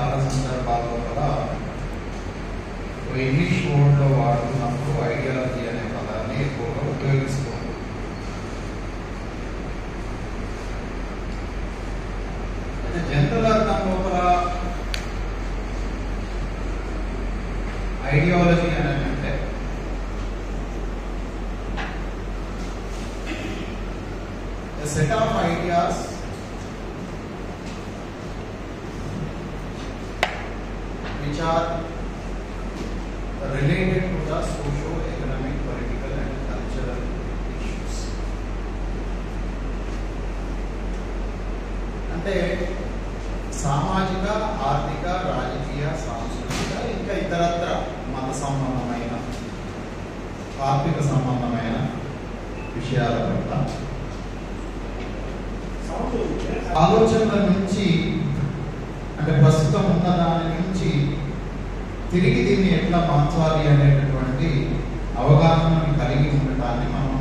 చాలా సందర్భాల్లో కూడా ఇంగ్లీష్ వర్డ్లో వాడుతున్నప్పుడు ఐడియాలజీ అనే పదాన్ని ఎక్కువగా ఉపయోగిస్తూ ఉంటాం. అయితే జనరల్ అర్థం లోపల ఐడియాలజీ అనేది అంటే a set of ideas which are related to the socio-economic, political and cultural issues. అంటే సామాజిక, ఆర్థిక, రాజకీయ, సాంస్కృతిక ఇంకా ఇతరత్ర మత సంబంధమైన, ఆర్థిక సంబంధమైన విషయాల పట్ల ఆలోచనల నుంచి, అంటే ప్రస్తుతం ఉన్న దాని నుంచి తిరిగి దీన్ని ఎట్లా మార్చాలి అనేటటువంటి అవగాహనను కలిగి ఉండటాన్ని మనం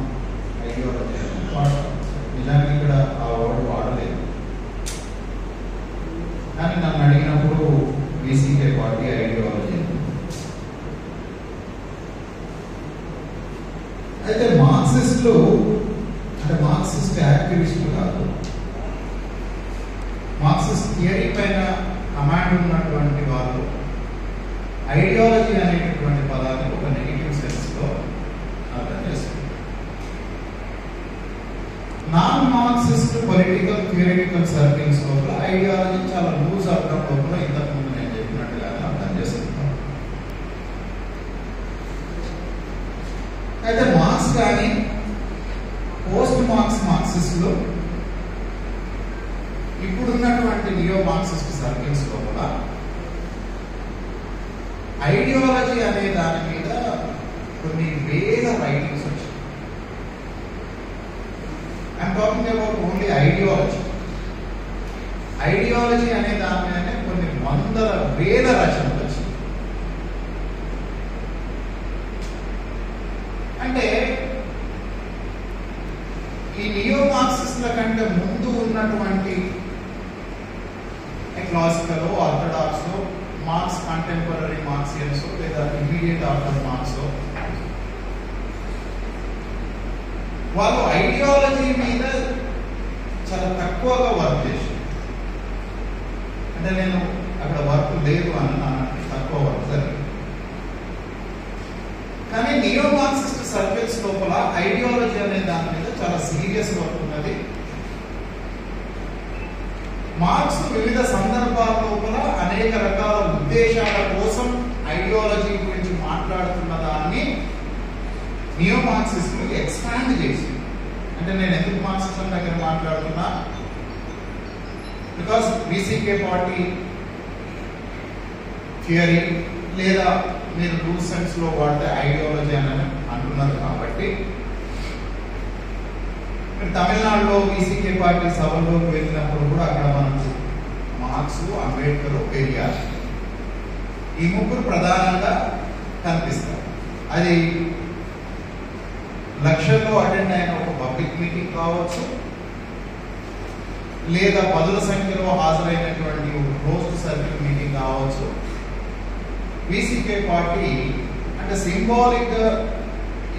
ఐడియాలజీ వాడతాం. నిజానికి ఇక్కడ ఆ వర్డ్ వాడలేదు, కానీ నన్ను అడిగినప్పుడు బీసీకే పార్టీ ఐడియాలజీ. అయితే మార్క్సిస్టులు అంటే మార్క్సిస్ట్ యాక్టివిస్టులు కాదు, మార్క్సిస్ట్ థియరీ పైన కమాండ్ ఉన్నటువంటి వాళ్ళు ఐడియాలజీ అనేటటువంటి పదాన్ని ఒక నెగిటివ్ సెన్స్ లో అర్థం చేసుకుంటారు. Non Marxist political theoretical circles లోపల ఐడియాలజీ చాలా లూజ్ అర్థం లోపల ఇంతకుముందు నేను చెప్పినట్టుగా అర్థం చేసుకుంటాం. అయితే మార్క్స్ కానీ పోస్ట్ మార్క్స్ మార్క్సిస్టులు ఇప్పుడున్నటువంటి నియో మార్క్సిస్ట్ సర్కిల్స్ లోపల ఐడియాలజీ అనే దాని మీద కొన్ని వేల రైటింగ్స్ వచ్చాయి. I'm talking about only ideology. Ideology అనే దాని మీదనే కొన్ని వందల వేల రచనలు వచ్చాయి. అంటే ఈ నియో మార్క్సిస్టుల కంటే ముందు ఉన్నటువంటి క్లాసికల్, ఆర్థడాక్స్, మార్క్స్ కంటెంపరీ మార్క్సియన్స్ లేదా ఇమీడియట్ ఆఫ్టర్ మార్క్స్, వాళ్ళు ఐడియాలజీ మీద చాలా తక్కువగా వర్క్ చేశారు. అంటే నేను అక్కడ వర్క్ లేదు అన్నాను, తక్కువ వర్క్ జరిగింది. కానీ నియో మార్క్సిస్ట్ సర్కిల్స్ లోపల ఐడియాలజీ అనే దాని మీద చాలా సీరియస్ వర్క్ ఉన్నది. మార్క్స్ వివిధ సందర్భాల లోపల అనేక రకాల ఉద్దేశాల కోసం ఐడియాలజీ గురించి మాట్లాడుతున్న దాన్ని నియో మార్క్సిస్టులు ఎక్స్పాండ్ చేసి, అంటే నేను ఎందుకు మార్క్సిజం దగ్గర మాట్లాడుతున్నా, బికాస్ బీసీకే పార్టీ థియరీ లేదా మీరు రూల్ సెన్స్ లో వాడితే ఐడియాలజీ అని అంటున్నారు. కాబట్టి తమిళనాడులో బీసీకే పార్టీ సభల్లోకి వెళ్ళినప్పుడు కూడా అక్కడ మనకు మార్క్స్, అంబేద్కర్, పెరియార్ ఈ ముగ్గురు ప్రధానంగా కనిపిస్తారు. అది లక్షల్లో అటెండ్ అయిన ఒక పబ్లిక్ మీటింగ్ కావచ్చు, లేదా పదుల సంఖ్యలో హాజరైనటువంటి ఒక క్లోజ్డ్ సర్కిల్ మీటింగ్ కావచ్చు. బీసీకే పార్టీ అంటే సింబాలిక్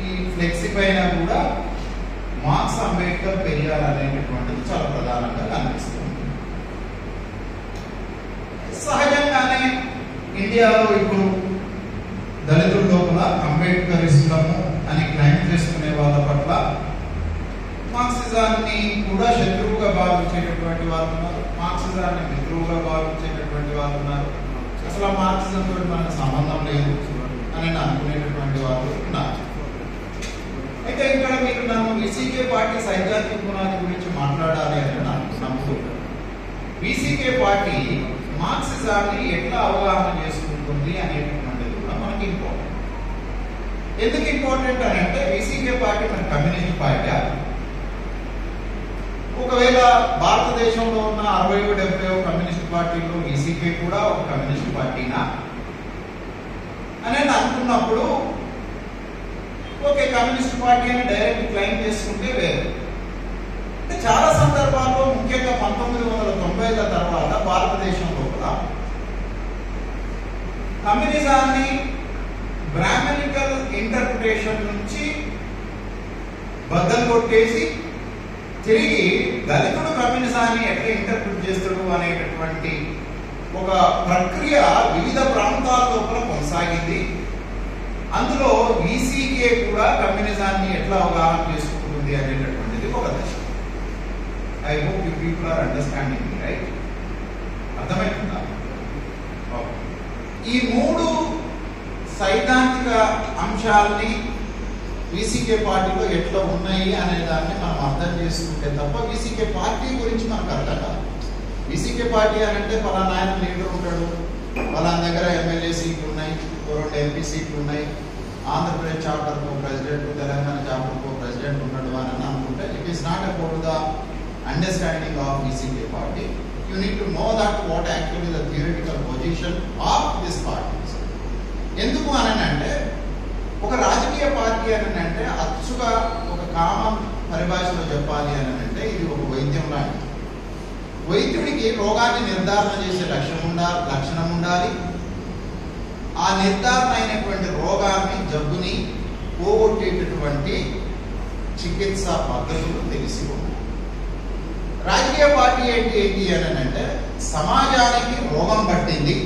ఈ ఫ్లెక్సీ పైన కూడా మార్క్స్, అంబేద్కర్, పెరియార్ అనేటటువంటిది చాలా ప్రధానంగా కనిపిస్తుంది. సహజంగానే ఇండియాలో ఇప్పుడు దళితుల లోపల అంబేద్కరిస్టులము అని క్లైమ్ చేసుకునే వాళ్ళ పట్ల మార్క్సిజాన్ని కూడా శత్రువుగా భావించేటటువంటి వాళ్ళు ఉన్నారు, మార్క్సిజాన్ని మిత్రువుగా భావించేటటువంటి వాళ్ళు ఉన్నారు. అసలు ఆ మార్క్సిజం తోటి మనకు సంబంధం లేదు అని అనుకునేటటువంటి వాళ్ళు ఉన్నారు. అయితే ఇక్కడ మీరు నన్ను బీసీకే పార్టీ సైద్ధాంతిక పునాది గురించి మాట్లాడాలి అని అనుకున్నప్పుడు బీసీకే పార్టీ మార్క్సిజాన్ని ఎట్లా అవగాహన చేసుకుంటుంది అనేటటువంటిది కూడా మనకి ఇంపార్టెంట్. ఎందుకు ఇంపార్టెంట్ అని అంటే బీసీకే పార్టీ మన కమ్యూనిస్ట్ పార్టీ. ఒకవేళ భారతదేశంలో ఉన్న 60-70 కమ్యూనిస్ట్ పార్టీలో బీసీకే కూడా ఒక కమ్యూనిస్ట్ పార్టీనా అని అనుకున్నప్పుడు ఓకే, కమ్యూనిస్ట్ పార్టీ అని డైరెక్ట్ క్లైమ్ చేసుకుంటే వేరు. అంటే చాలా సందర్భాల్లో ముఖ్యంగా 1990ల తర్వాత భారతదేశం లోపల కమ్యూనిజాన్ని బ్రాహ్మణికల్ ఇంటర్ప్రిటేషన్ నుంచి బద్దలు కొట్టేసి తిరిగి దళితుడు కమ్యూనిజాన్ని ఎట్లా ఇంటర్ప్రిట్ చేస్తాడు అనేటటువంటి ఒక ప్రక్రియ వివిధ ప్రాంతాల లోపల కొనసాగింది. అందులో వీసీకే కూడా కమ్యూనిజాన్ని ఎట్లా అవగాహన చేసుకుంటుంది అనేటటువంటిది ఒక దశ. I hope you people are understanding me, right? అర్థమవుతుందా? ఈ మూడు సైద్ధాంతిక అంశాలని వీసీకే పార్టీలో ఎట్లా ఉన్నాయి అనే దాన్ని మనం అర్థం చేసుకుంటే తప్ప వీసీకే పార్టీ గురించి మనకు అర్థం కాదు. వీసీకే పార్టీ అని అంటే ఫలానా ఆయన లీడర్ ఉంటాడు, ఫలానా దగ్గర ఎమ్మెల్యే సీట్లు ఉన్నాయి, 2 ఎంపీ సీట్లు ఉన్నాయి, ఆంధ్రప్రదేశ్ చాప్టర్కో ప్రెసిడెంట్, తెలంగాణ చాప్టర్కో ప్రెసిడెంట్ ఉన్నాడు అని అనుకుంటే it is not about the understanding of VCK party. You need to know that what actually the theoretical position of this party is. ఎందుకు అని అంటే ఒక రాజకీయ పార్టీ అని అంటే అచ్చుగా ఒక కామన్ పరిభాషలో చెప్పాలి అని అంటే ఇది ఒక వైద్యం లాంటిది. వైద్యుడికి రోగాన్ని నిర్ధారణ చేసే లక్షణం ఉండాలి. ఆ నిర్ధారణ అయినటువంటి రోగాన్ని, జబ్బుని పోగొట్టేటటువంటి చికిత్సా పద్ధతులు తెలిసి ఉన్నాయి. రాజకీయ పార్టీ ఏంటి అని అంటే సమాజానికి రోగం పట్టింది,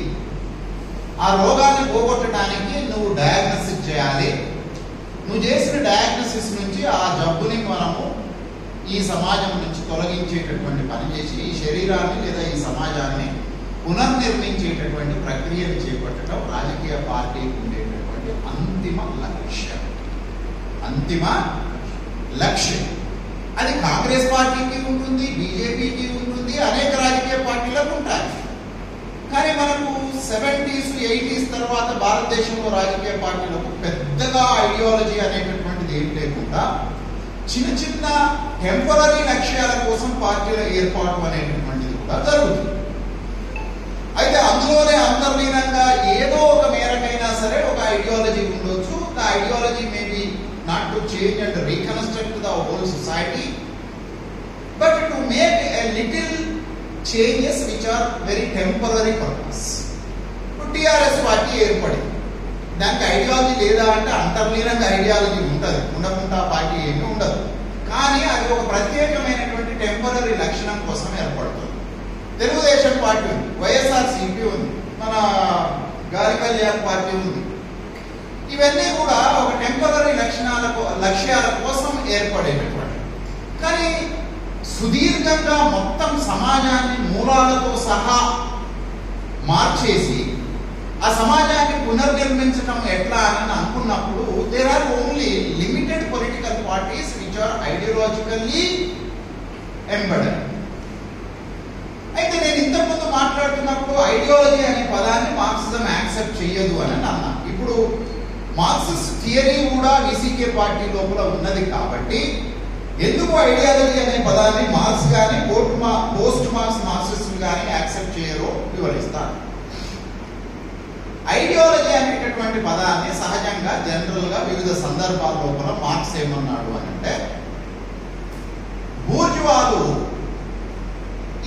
ఆ రోగాన్ని పోగొట్టడానికి నువ్వు డయాగ్నోసిస్ చేయాలి. నువ్వు చేసిన డయాగ్నోసిస్ నుంచి ఆ జబ్బుని మనము ఈ సమాజం నుంచి తొలగించేటటువంటి పని చేసి ఈ శరీరాన్ని లేదా ఈ సమాజాన్ని పునర్నిర్మించేటటువంటి ప్రక్రియను చేపట్టడం రాజకీయ పార్టీకి ఉండేటటువంటి అంతిమ లక్ష్యం. అది కాంగ్రెస్ పార్టీకి ఉంటుంది, బీజేపీకి ఉంటుంది, అనేక రాజకీయ పార్టీలకు ఉంటాయి. కానీ మనకు 70s 80s తర్వాత భారతదేశంలో రాజకీయ పార్టీలకు పెద్దగా ఐడియాలజీ అనేటటువంటిది ఏం లేకుండా చిన్న చిన్న టెంపరరీ లక్ష్యాల కోసం పార్టీల ఏర్పాటు అనేటటువంటిది కూడా జరుగుతుంది. అయితే అందులోనే అంతర్లీనంగా ఏదో ఒక మేరకైనా సరే ఒక ఐడియాలజీ ఉండొచ్చు. The ideology may be not to change and reconstruct the whole society, but to make a little changes which are very temporary purpose. TRS party ఏర్పడింది. దానికి ఐడియాలజీ లేదా అంటే అంతర్లీనంగా ఐడియాలజీ ఉంటుంది, ఉండకుండా పార్టీ ఏమీ ఉండదు. కానీ అది ఒక ప్రత్యేకమైనటువంటి టెంపరరీ లక్షణం కోసం ఏర్పడుతుంది. తెలుగుదేశం పార్టీ ఉంది, వైఎస్ఆర్సీపీ ఉంది, మన గాలి కళ్యాణ్ పార్టీ ఉంది. ఇవన్నీ కూడా ఒక టెంపరరీ లక్ష్యాల కోసం ఏర్పడేటటువంటి. కానీ సుదీర్ఘంగా మొత్తం సమాజాన్ని మూలాలతో సహా మార్చేసి ఆ సమాజాన్ని పునర్నిర్మించడం ఎట్లా అని అనుకున్నప్పుడు there are only limited political parties which are ideologically embedded. అయితే నేను ఇంతకుముందు మాట్లాడుతున్నప్పుడు ఐడియాలజీ అనే పదాన్ని మార్క్సిజం యాక్సెప్ట్ చేయదు అని అన్నా. ఇప్పుడు మార్క్సిస్ట్ థియరీ కూడా వీసీకే పార్టీ లోపల ఉన్నది కాబట్టి ఎందుకు ఐడియాలజీ అనే పదాన్ని మార్క్స్ కానీ పోస్ట్ మార్క్స్ మార్క్సిస్టులు కానీ యాక్సెప్ట్ చేయరో వివరిస్తాను. ఐడియాలజీ అనేటటువంటి పదాన్ని సహజంగా జనరల్ గా వివిధ సందర్భాల లోపల మార్క్స్ ఏమన్నాడు అని అంటే బూర్జువాలు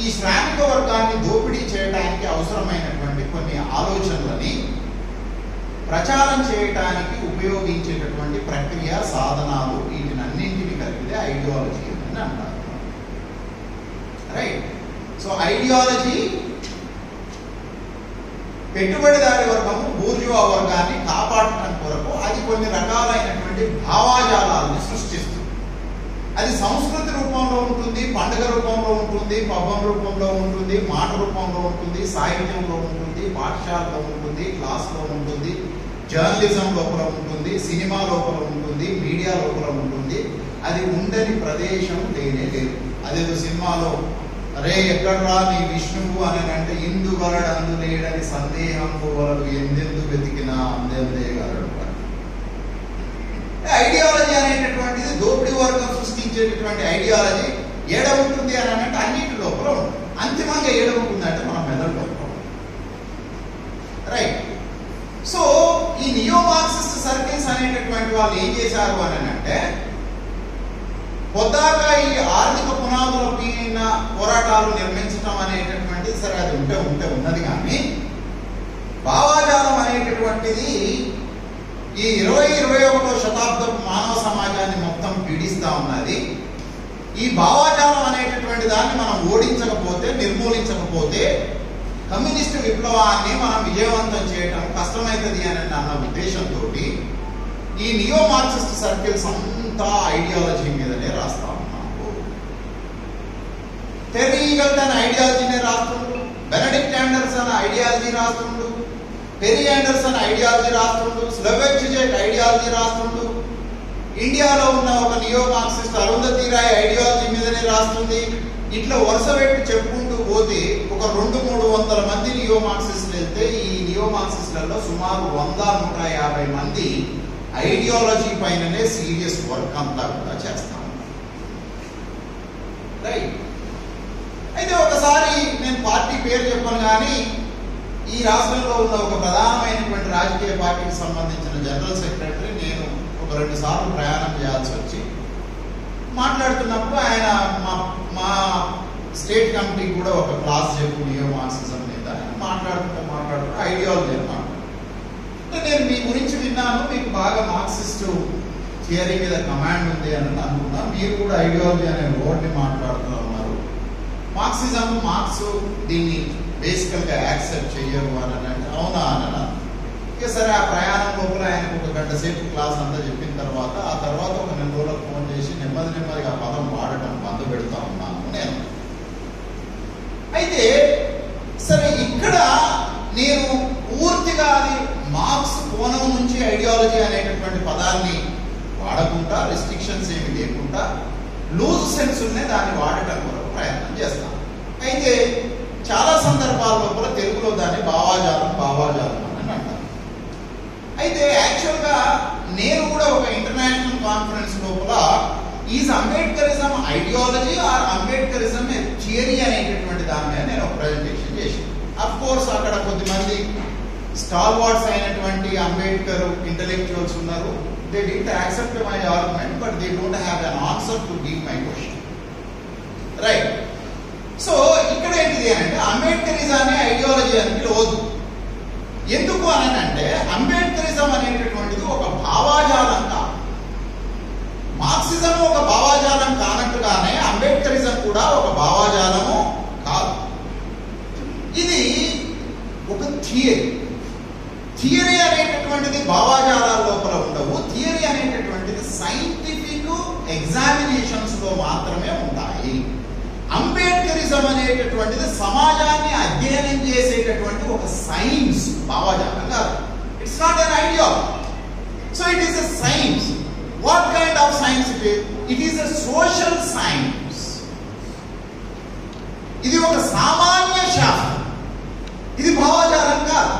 ఈ శ్రామిక వర్గాన్ని దోపిడీ చేయడానికి అవసరమైనటువంటి కొన్ని ఆలోచనలని ప్రచారం చేయడానికి ఉపయోగించేటటువంటి ప్రక్రియ, సాధనాలు, వీటినన్నింటినీ కలిపితే ఐడియాలజీ అని అంటారు. రైట్? సో ఐడియాలజీ పెట్టుబడిదారి వర్గము బూర్జువా వర్గాన్ని కాపాడటం కొరకు అది కొన్ని రకాలైనటువంటి భావాజాలాలను సృష్టిస్తుంది. అది సంస్కృతి రూపంలో ఉంటుంది, పండుగ రూపంలో ఉంటుంది, పబ్బం రూపంలో ఉంటుంది, మాట రూపంలో ఉంటుంది, సాహిత్యంలో ఉంటుంది, పాఠశాలలో ఉంటుంది, క్లాస్లో ఉంటుంది, జర్నలిజం లోపల ఉంటుంది, సినిమా లోపల ఉంటుంది, మీడియా లోపల ఉంటుంది. అది ఉండని ప్రదేశం లేనే లేదు. అదేదో సినిమాలో అరే ఎక్కడ్రా నీ విష్ణువు అని అంటే ఇందు గలడు అందు లేడని సందేహం వలడు ఎందెందు వెతికినా అందే గలడు. ఐడియాలజీ అనేటటువంటిది దోపిడీ వర్గం సృష్టించేటటువంటి ఐడియాలజీ ఏడ ఉంటుంది అని అంటే అన్నిటి లోపల ఉంటుంది. అంతిమంగా ఏడ ఉంటుందంటే మన మెదడు లోపల. రైట్? సో ఈ నియో మార్క్సిస్ట్ సర్కిల్స్ అనేటటువంటి వాళ్ళు ఏం చేశారు అని అంటే పొద్దాక ఈ ఆర్థిక పునాదుల పైన పోరాటాలు నిర్మించడం అనేటటువంటిది సరే అది ఉంటే ఉన్నది. కానీ భావాజాలం అనేటువంటి అనేటువంటిది ఈ 20-21వ శతాబ్దపు మానవ సమాజాన్ని మొత్తం పీడిస్తా ఉన్నది. ఈ భావాజాలం అనేటటువంటి దాన్ని మనం ఓడించకపోతే, నిర్మూలించకపోతే కమ్యూనిస్టు విప్లవాన్ని మనం విజయవంతం చేయటం కష్టమవుతుంది అని అన్న ఉద్దేశంతో ఈ నియో మార్క్సిస్ట్ సర్కిల్స్ అంతా ఐడియాలజీ మీదనే రాస్తా ఉన్నాము. టెర్రీ ఈగల్టన్ ఐడియాలజీనే రాస్తుండ్రు, బెనడిక్ట్ ఆండర్సన్ ఐడియాలజీ రాస్తుండు, పెరీ ఆండర్సన్ ఐడియాలజీ రాస్తుండు, స్లెవెక్ జిజెక్ ఐడియాలజీ రాస్తుండు. ఇండియాలో ఉన్న ఒక neo Marxist Arundhati Roy ideology మీదనే రాస్తుంది. ఇట్లా వరుస పెట్టి చెప్పుకుంటూ పోతే ఒక 200-300 మంది నియో మార్క్సిస్టులు వెళ్తే ఈ నియో మార్క్సిస్టులలో సుమారు 100-150 మంది ఐడియాలజీ పైననే సీరియస్ వర్క్ అంతా కూడా చేస్తాం. రైట్. అయితే ఒకసారి నేను పార్టీ పేరు చెప్పను కానీ ఈ రాష్ట్రంలో ఉన్న ఒక ప్రధానమైనటువంటి రాజకీయ పార్టీకి సంబంధించిన జనరల్ సెక్రటరీ నేను ఒక 2 సార్లు ప్రయాణం చేయాల్సి వచ్చి మాట్లాడుతున్నప్పుడు ఆయన మా స్టేట్ కమిటీ కూడా ఒక క్లాస్ చెప్పు నియో మార్క్సిజం మీద మాట్లాడుతూ ఐడియాలజీ అన్నమాట. నేను మీ గురించి విన్నాను, మీకు బాగా మార్క్సిస్ట్ థియరీ మీద కమాండ్ ఉంది అని అనుకున్నా. మీరు కూడా ఐడియాలజీ అనే వర్డ్ని మాట్లాడుతూ ఉన్నారు. మార్క్సిజం, మార్క్స్ దీన్ని బేసికల్గా యాక్సెప్ట్ చెయ్యరు అని అంటే అవునా అని అన్నాను. ఇక సరే ఆ ప్రయాణం లోపల ఆయనకు 1 గంట సేపు క్లాస్ అంతా చెప్పిన తర్వాత ఆ తర్వాత ఒక 2 రోజులకు ఫోన్ చేసి నెమ్మదిగా ఆ పదం వాడటం బంద్ పెడతా ఉన్నాను నేను. అయితే సరే ఇక్కడ నేను పూర్తిగా అది మార్క్స్ కోణం నుంచి ఐడియాలజీ అనేటటువంటి పదాన్ని వాడకుండా, రెస్ట్రిక్షన్స్ ఏమి లేకుండా లూజ్ సెన్స్ ఉన్నే దాన్ని వాడటం కొరకు ప్రయత్నం చేస్తాను. అయితే చాలా సందర్భాల లోపల తెలుగులో దాన్ని భావాజాలం అని అంటారు. అయితే యాక్చువల్గా నేను కూడా ఒక ఇంటర్నేషనల్ కాన్ఫరెన్స్ లోపల is Ambedkarism ideology or Ambedkarism theory అనేటటువంటి దాని మీద నేను ఒక ప్రజెంటేషన్ చేశాను. అఫ్ కోర్స్ అక్కడ కొద్దిమంది స్టాల్వార్డ్స్ అయినటువంటి అంబేద్కర్ ఇంటలెక్చువల్స్ ఉన్నారు. They did accept my argument but they don't have an answer to give my question. Right. So ఇక్కడ ఏంటిది అంటే అంబేద్కరిజాన్ని ఐడియాలజీ అని పిలవద్దు. ఎందుకు అని అంటే అంబేద్కరిజం అనేటటువంటిది ఒక భావాజాలం కాదు. మార్క్సిజం ఒక భావాజాలం కానట్టుగానే అంబేద్కరిజం కూడా ఒక భావాజాలము కాదు. ఇది ఒక థియరీ అనేటటువంటిది భావాజాలాల లోపల ఉండవు. థియరీ అనేటటువంటిది సైంటిఫిక్ ఎగ్జామినేషన్స్ లో మాత్రమే ఉంటాయి. అంబేద్కరిజం అనేటటువంటిది సమాజాన్ని అధ్యయనం చేసేటటువంటి ఒక సైన్స్, భావజాలం కాదు. It's not an idea. So it is a science. What kind of science it is? It is a social science. ఇది ఒక సామాన్య శాస్త్రం, ఇది భావజాలం కాదు.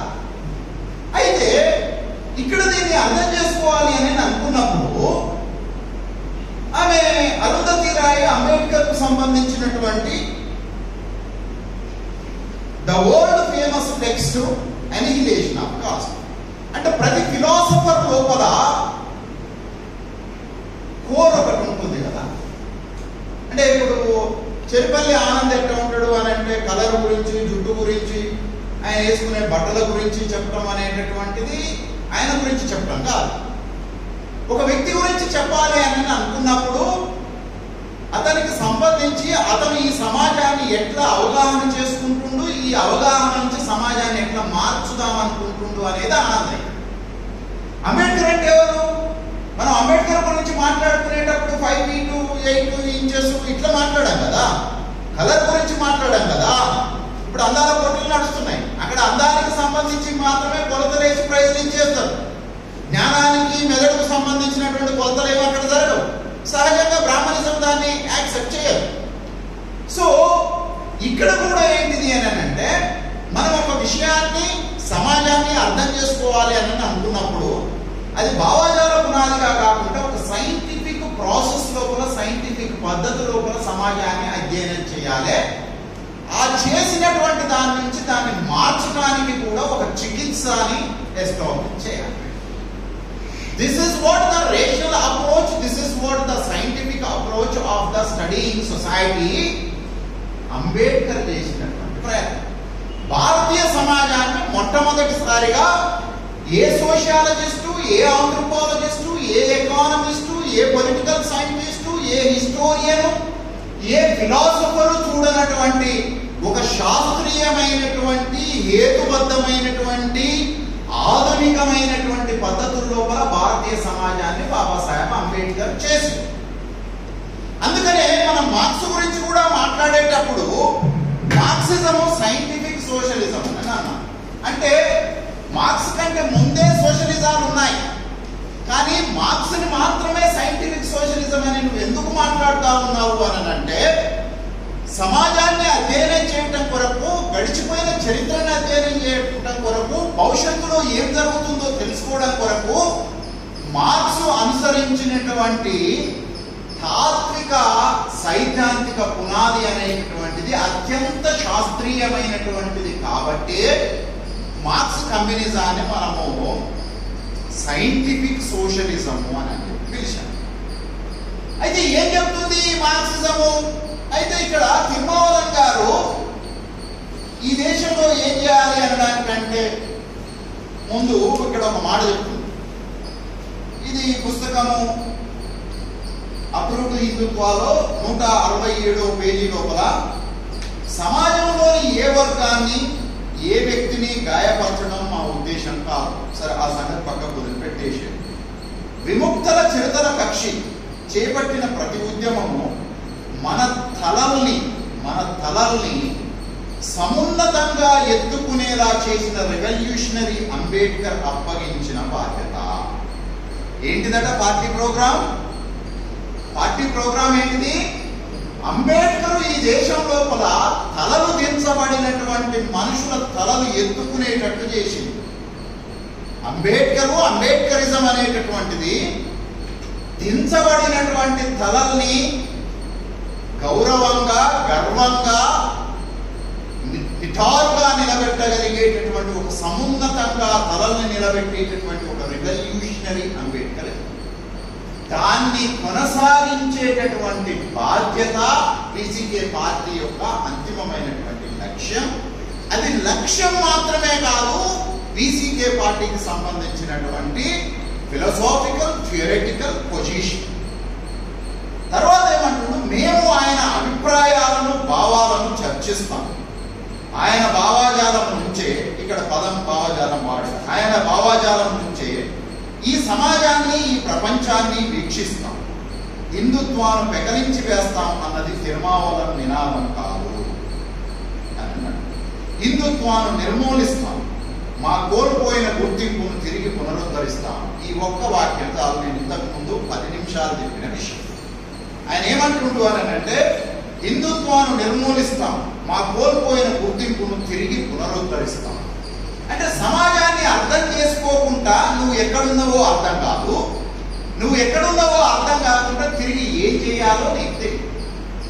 అయితే ఇక్కడ దీన్ని అర్థం చేసుకోవాలి అని అనుకున్నప్పుడు ఆమె అరుంధతి రాయ్ అంబేద్కర్ కు సంబంధించినటువంటి the world famous text annihilation of cost అంటే ప్రతి ఫిలాసఫర్ లోపల కోర్ ఒకటి ఉంటుంది కదా. అంటే ఇప్పుడు చెరుపల్లి ఆనంద్ ఎట్లా ఉంటాడు అని అంటే కలర్ గురించి, జుట్టు గురించి, ఆయన వేసుకునే బట్టల గురించి చెప్పడం అనేటటువంటిది ఆయన గురించి చెప్పడం కాదు. ఒక వ్యక్తి గురించి చెప్పాలి అని అనుకున్నప్పుడు అతనికి సంబంధించి అతను ఈ సమాజాన్ని ఎట్లా అవగాహన చేసుకుంటుండు, ఈ అవగాహన నుంచి సమాజాన్ని ఎట్లా మార్చుదాం అనుకుంటుండు అనేది ఆనందం. అంబేద్కర్ అంటే ఎవరు? మనం అంబేద్కర్ గురించి మాట్లాడుకునేటప్పుడు 5 feet 8 inches ఇట్లా మాట్లాడాం కదా, కలర్ గురించి మాట్లాడాం కదా. ఇప్పుడు అందాల పోటీలు నడుస్తున్నాయి, అక్కడ అందానికి సంబంధించి మాత్రమే కొలతలు వేసి ప్రైజ్లు ఇచ్చేస్తారు. జ్ఞానానికి, మెదడుకు సంబంధించినటువంటి కొలతలు ఏమో అక్కడ జరగవు. సహజంగా బ్రాహ్మణిజం దాన్ని యాక్సెప్ట్ చేయరు. సో ఇక్కడ కూడా ఏంటిది అని అంటే మనం ఒక విషయాన్ని, సమాజాన్ని అర్థం చేసుకోవాలి అని అనుకున్నప్పుడు అది భావజాల పునాదిగా కాకుండా ఒక సైంటిఫిక్ ప్రాసెస్ లోపల, సైంటిఫిక్ పద్ధతి లోపల సమాజాన్ని అధ్యయనం చేయాలి. ఆ చేసినటువంటి దాని నుంచి దాన్ని మార్చడానికి కూడా ఒక చికిత్సని ఎస్టాబ్లిష్ చేయాలి. This is what the rational approach, this is what the scientific approach of the studying society Ambedkar చేసినటువంటి ప్రయత్నం. భారతీయ సమాజాన్ని మొట్టమొదటిసారిగా ఏ సోషియాలజిస్టు, ఏ ఆంథ్రోపాలజిస్టు, ఏ ఎకానమిస్టు, ఏ పొలిటికల్ సైంటిస్టు, ఏ హిస్టోరియను, ఏ ఫిలాసఫరు చూడనటువంటి ఒక శాస్త్రీయమైనటువంటి హేతుబద్ధమైనటువంటి ఆధునికమైనటువంటి పద్ధతుల లోపల భారతీయ సమాజాన్ని బాబాసాహెబ్ అంబేద్కర్ చేసింది. అందుకనే మనం మార్క్స్ గురించి కూడా మాట్లాడేటప్పుడు మార్క్సిజము సైంటిఫిక్ సోషలిజం అని అన్నాం. అంటే మార్క్స్ కంటే ముందే సోషలిజాలు ఉన్నాయి, కానీ మార్క్స్ని మాత్రమే సైంటిఫిక్ సోషలిజం అని నువ్వు ఎందుకు మాట్లాడుతూ ఉన్నావు అని అంటే, సమాజాన్ని అధ్యయనం చేయటం కొరకు, గడిచిపోయిన చరిత్రను అధ్యయనం చేయటం కొరకు, భవిష్యత్తులో ఏం జరుగుతుందో తెలుసుకోవడం కొరకు మార్క్స్ అనుసరించినటువంటి తాత్విక సైద్ధాంతిక పునాది అనేటటువంటిది అత్యంత శాస్త్రీయమైనటువంటిది. కాబట్టి మార్క్స్ కమ్యూనిజాన్ని మనము సైంటిఫిక్ సోషలిజము అని పిలిచాం. అయితే ఏం చెప్తుంది మార్క్సిజము? అయితే ఇక్కడ తిరుమావళవన్ గారు ఈ దేశంలో ఏం చేయాలి అనడానికంటే ముందు ఇక్కడ ఒక మాట చెప్తుంది. ఇది పుస్తకము అప్రూవ్డ్ హిందుత్వాలో 167వ పేజీ లోపల సమాజంలోని ఏ వర్గాన్ని, ఏ వ్యక్తిని గాయపరచడం మా ఉద్దేశం కాదు. సరే, ఆ సంగతి పక్కకు వదిలిపెట్టేసి, విముక్తల చిరతర కక్షి చేపట్టిన ప్రతి ఉద్యమము మన తలల్ని సమున్నతంగా ఎత్తుకునేలా చేసిన రెవల్యూషనరీ అంబేద్కర్ అప్పగించిన బాధ్యత. ఏంటిదట పార్టీ ప్రోగ్రాం ఏంటిది? అంబేద్కర్ ఈ దేశం లోపల తలలు దించబడినటువంటి మనుషుల తలలు ఎత్తుకునేటట్టు చేసింది. అంబేద్కరిజం అనేటటువంటిది దించబడినటువంటి తలల్ని గౌరవంగా, గర్వంగా, నిటారుగా నిలబెట్టగలిగేటటువంటి ఒక సమున్నతంగా తలల్ని నిలబెట్టేటటువంటి ఒక రెవల్యూషనరీ అంబేద్కర్. దాన్ని కొనసాగించేటటువంటి బాధ్యత పీసీకే పార్టీ యొక్క అంతిమమైనటువంటి లక్ష్యం. అది లక్ష్యం మాత్రమే కాదు, పీసీకే పార్టీకి సంబంధించినటువంటి ఫిలాసాఫికల్ థియరిటికల్ పొజిషన్. తర్వాత ఏమంటున్నాడు? మేము ఆయన అభిప్రాయాలను, భావాలను చర్చిస్తాం. ఆయన భావాజాలం నుంచే, ఇక్కడ పదం భావాజాలం వాడారు, ఆయన భావాజాలం నుంచే ఈ సమాజాన్ని, ఈ ప్రపంచాన్ని వీక్షిస్తాం. హిందుత్వాన్ని పెకలించి వేస్తాం అన్నది తిరుమావళవన్ నినాదం కాదు అన్నాడు. హిందుత్వాన్ని నిర్మూలిస్తాం, మా కోల్పోయిన గుర్తింపును తిరిగి పునరుద్ధరిస్తాం. ఈ ఒక్క వాక్యం చాలు. నేను ఇంతకు ముందు 10 నిమిషాలు చెప్పిన విషయం. ఆయన ఏమంటుండు అని అంటే, హిందుత్వాన్ని నిర్మూలిస్తాం, మా కోల్పోయిన గుర్తింపును తిరిగి పునరుద్ధరిస్తాం. అంటే సమాజాన్ని అర్థం చేసుకోకుండా నువ్వు ఎక్కడున్నావో అర్థం కాదు, నువ్వు ఎక్కడున్నావో అర్థం కాకుండా తిరిగి ఏం చేయాలో నీకు తెలియదు.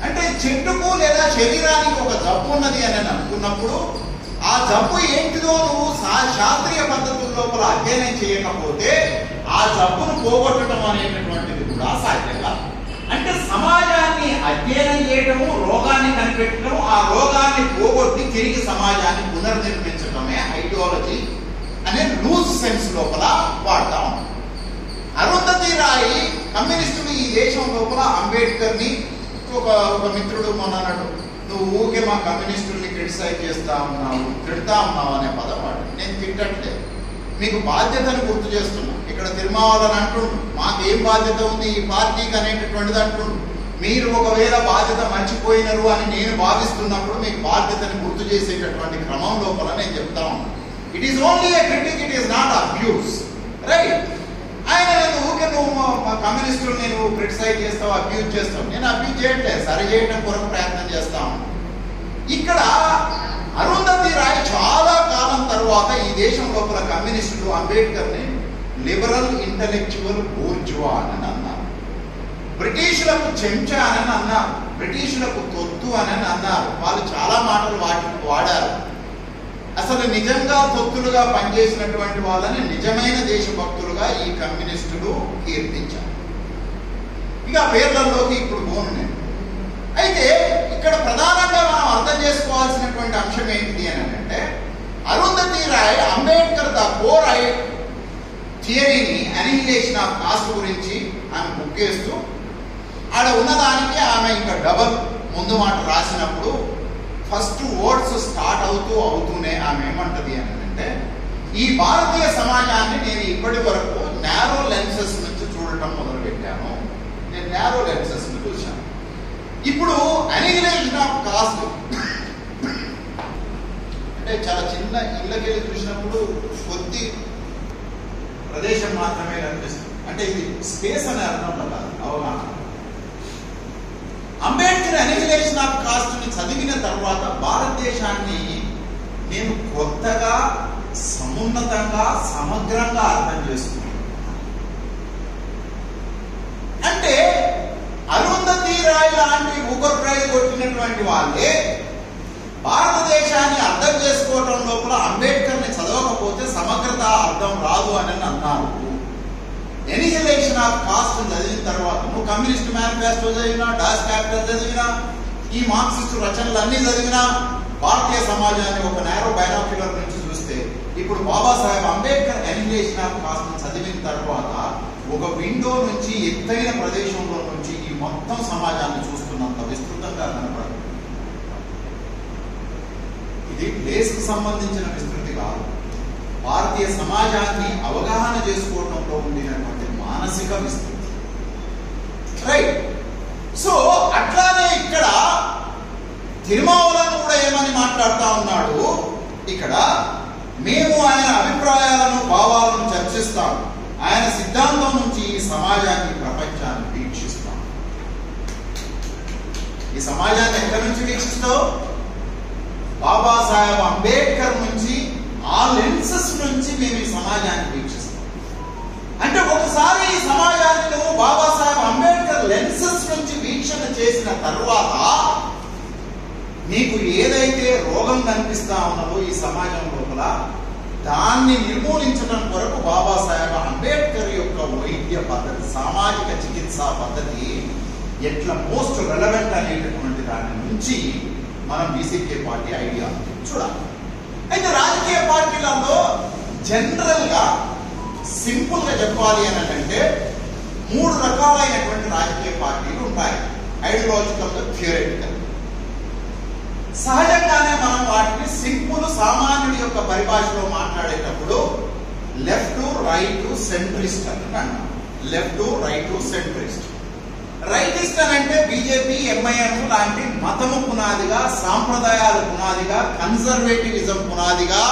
అంటే చెట్టుకు లేదా శరీరానికి ఒక జబ్బు ఉన్నది అని అనుకున్నప్పుడు ఆ జబ్బు ఏంటిదో నువ్వు శాస్త్రీయ పద్ధతుల లోపల అధ్యయనం చేయకపోతే ఆ జబ్బును పోగొట్టడం అనేటటువంటిది కూడా సాధ్యం కాదు. అంటే సమాజాన్ని అధ్యయనం చేయటము, రోగాన్ని కనిపెట్టడం, ఆ రోగాన్ని పోగొట్టి తిరిగి సమాజాన్ని పునర్నిర్మించడమే ఐడియాలజీ అనే లూజ్ సెన్స్ లోపల వాడతా ఉంటాం. అరుంధతి రాయ్ కమ్యూనిస్టులు ఈ దేశం లోపల అంబేద్కర్ని ఒక మిత్రుడు మొన్న అన్నాడు, నువ్వు ఊకే మా కమ్యూనిస్టుల్ని క్రిటిసైజ్ చేస్తా ఉన్నావు, తిడతా ఉన్నావు అనే పదం వాడు. నేను తిట్టట్లేదు, మీకు బాధ్యతను గుర్తు చేస్తున్నా. ఇక్కడ తిరుమావళవన్ అంటుండు, మాకేం బాధ్యత ఉంది ఈ పార్టీకి అనేటటువంటిది అంటుండు. మీరు ఒకవేళ బాధ్యత మర్చిపోయినరు అని నేను భావిస్తున్నప్పుడు మీకు బాధ్యతను గుర్తు చేసేటటువంటి క్రమం లోపల నేను చెప్తా ఉన్నాను. It is only A critic, it is not abuse, right? ఆయన ఊకే నువ్వు మా కమ్యూనిస్టులు నేను క్రిటిసైజ్ చేస్తావు, అబ్యూజ్ చేస్తావు. నేను అబ్యూజ్ చేయట్లేదు, సరి చేయడం కొరకు ప్రయత్నం చేస్తాను. ఇక్కడ అరుంధతి రాయ్ చాలా కాలం తర్వాత ఈ దేశం లోపల కమ్యూనిస్టులు అంబేద్కర్ని లిబరల్ ఇంటలెక్చువల్ బూర్జువా అని అన్నారు, బ్రిటిషులకు చెంచా అని అన్నారు, బ్రిటిషులకు తొత్తు అని అన్నారు. వాళ్ళు చాలా మాటలు వాడారు. అసలు నిజంగా తొత్తులుగా పనిచేసినటువంటి వాళ్ళని నిజమైన దేశభక్తులుగా ఈ కమ్యూనిస్టులు కీర్తించారు. ఇక పేర్లలోకి ఇప్పుడు పోను నేను. అయితే ఇక్కడ ప్రధానంగా మనం అర్థం చేసుకోవాల్సినటువంటి అంశం ఏంటిది అని అంటే, అరుంధతి రాయ్ అంబేద్కర్ ద కోర్ థియరీని అనిహిలేషన్ ఆఫ్ కాస్ట్ గురించి ఆమె బుక్ చేస్తూ ఆడ ఉన్నదానికి ఆమె ఇంకా డబల్ ముందు మాట రాసినప్పుడు ఫస్ట్ వర్డ్స్ స్టార్ట్ అవుతూనే ఆమె ఏమంటది అని అంటే, ఈ భారతీయ సమాజాన్ని నేను ఇప్పటి వరకు నారో లెన్సెస్ నుంచి చూడటం మొదలుపెట్టాను. నేను నారో లెన్సెస్ ని చూశాను. ఇప్పుడు అనిహిలేషన్ ఆఫ్ కాస్ట్ అంటే చాలా చిన్న ఇళ్ళకెళ్ళి చూసినప్పుడు కొద్ది ప్రదేశం మాత్రమే కనిపిస్తుంది. అంటే ఇది స్పేస్ అనే అర్థంలో కాదు, అవగాహన. అంబేద్కర్ అనిహిలేషన్ ఆఫ్ కాస్ట్ ని చదివిన తర్వాత భారతదేశాన్ని నేను కొత్తగా, సమున్నతంగా, సమగ్రంగా అర్థం చేసుకున్నాను. అంటే అరుంధతి రాయ్ లాంటి బూకర్ ప్రైజ్ కొట్టినటువంటి వాళ్ళే భారతదేశాన్ని అర్థం చేసుకోవటం లోపల అంబేద్కర్ ని చదవకపోతే సమగ్రత అర్థం రాదు అని అన్నారు. ఎనిహిలేషన్ ఆఫ్ కాస్ట్ చదివిన తర్వాత నువ్వు కమ్యూనిస్ట్ మేనిఫెస్టో చదివినా, డాస్ క్యాపిటల్ చదివినా, ఈ మార్క్సిస్ట్ రచనలు అన్ని చదివినా, భారతీయ సమాజాన్ని ఒక నేరో బైనాక్యులర్ నుంచి చూస్తే, ఇప్పుడు Babasaheb Ambedkar annihilation of cost చదివిన తర్వాత ఒక విండో నుంచి, ఎత్తైన ప్రదేశంలో నుంచి ఈ మొత్తం సమాజాన్ని చూస్తున్నంత విస్తృతంగా కనపడదు. ఇది ప్లేస్ కు సంబంధించిన విస్తృతి కాదు, భారతీయ సమాజాన్ని అవగాహన చేసుకోవడంలో ఉండినటువంటి మానసిక విస్తృతి. రైట్. సో అట్లానే ఇక్కడ తిరుమావలను కూడా ఏమని మాట్లాడుతూ ఉన్నాడు, ఇక్కడ మేము ఆయన అభిప్రాయాలను, భావాలను చర్చిస్తాం, ఆయన సిద్ధాంతం నుంచి ఈ సమాజాన్ని, ప్రపంచాన్ని వీక్షిస్తాం. ఈ సమాజాన్ని ఎక్కడి నుంచి వీక్షిస్తావు? బాబాసాహెబ్ అంబేద్కర్ నుంచి, ఆ లెన్సెస్ నుంచి మేము ఈ సమాజాన్ని వీక్షిస్తాం. అంటే ఒకసారి ఈ సమాజాన్ని నువ్వు బాబాసాహెబ్ అంబేద్కర్ లెన్సెస్ నుంచి వీక్షణ చేసిన తర్వాత నీకు ఏదైతే రోగం కనిపిస్తా ఉన్నదో ఈ సమాజం లోపల, దాన్ని నిర్మూలించడం కొరకు బాబాసాహెబ్ అంబేద్కర్ యొక్క వైద్య పద్ధతి, సామాజిక చికిత్సా పద్ధతి ఎట్లా మోస్ట్ రెలవెంట్ అనేటటువంటి దాని నుంచి మనం బీసీకే పార్టీ ఐడియా చూడాలి. అయితే రాజకీయ పార్టీలలో జనరల్ గా సింపుల్ గా చెప్పాలి అని అంటే 3 రకాలైనటువంటి రాజకీయ పార్టీలు ఉంటాయి, ఐడియాలజికల్ గా, థియరిటికల్. సహజంగానే మనం వాటిని సింపుల్, సామాన్యుడి యొక్క పరిభాషలో మాట్లాడేటప్పుడు లెఫ్ట్, రైట్, సెంట్రిస్ట్ అని అంటాం. Left, right, centrist. రైటిస్ట్ అని అంటే బీజేపీ, ఎంఐఎం లాంటి మతము పునాదిగా, సాంప్రదాయాల పునాదిగా, కన్జర్వేటివిజం పునాదిగా